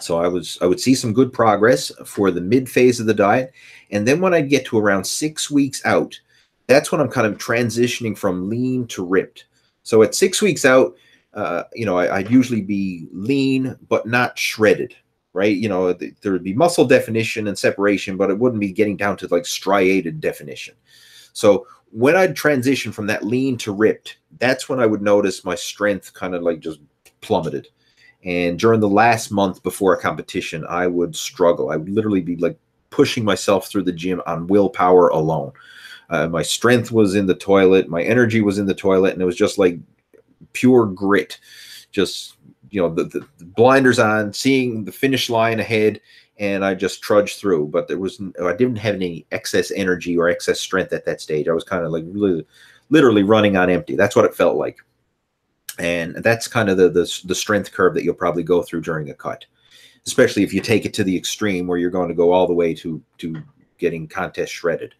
So I would see some good progress for the mid phase of the diet. And then when I get to around 6 weeks out, that's when I'm kind of transitioning from lean to ripped. So at 6 weeks out, I'd usually be lean, but not shredded, right? There would be muscle definition and separation, but it wouldn't be getting down to like striated definition. So when I'd transition from that lean to ripped, that's when I would notice my strength kind of like just plummeted. And during the last month before a competition, I would struggle. I would literally be like pushing myself through the gym on willpower alone. My strength was in the toilet. My energy was in the toilet. And it was just like pure grit. Just, the blinders on, seeing the finish line ahead. And I just trudged through. But I didn't have any excess energy or excess strength at that stage. I was kind of like really, literally running on empty. That's what it felt like. And that's kind of the strength curve that you'll probably go through during a cut, especially if you take it to the extreme where you're going to go all the way to getting contest shredded.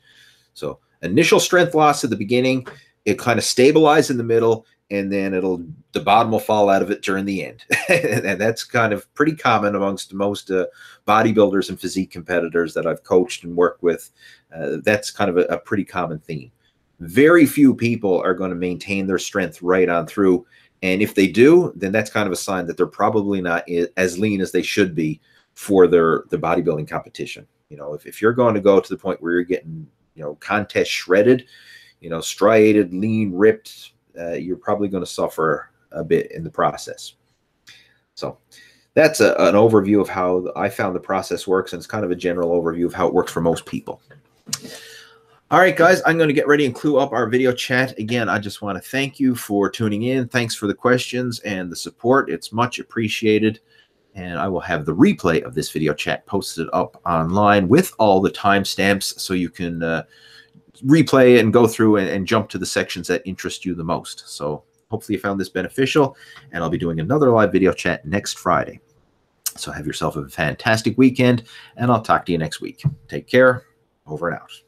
So initial strength loss at the beginning, it kind of stabilizes in the middle, and then the bottom will fall out of it during the end. And that's kind of pretty common amongst most bodybuilders and physique competitors that I've coached and worked with. That's kind of a pretty common theme. Very few people are going to maintain their strength right on through. And if they do, then that's kind of a sign that they're probably not as lean as they should be for their bodybuilding competition. If you're going to go to the point where you're getting, contest shredded, striated, lean, ripped, you're probably going to suffer a bit in the process. So that's an overview of how I found the process works. And it's kind of a general overview of how it works for most people. All right, guys, I'm going to get ready and clue up our video chat. Again, I just want to thank you for tuning in. Thanks for the questions and the support. It's much appreciated. And I will have the replay of this video chat posted up online with all the timestamps so you can replay and go through and jump to the sections that interest you the most. So hopefully you found this beneficial, and I'll be doing another live video chat next Friday. So have yourself a fantastic weekend, and I'll talk to you next week. Take care. Over and out.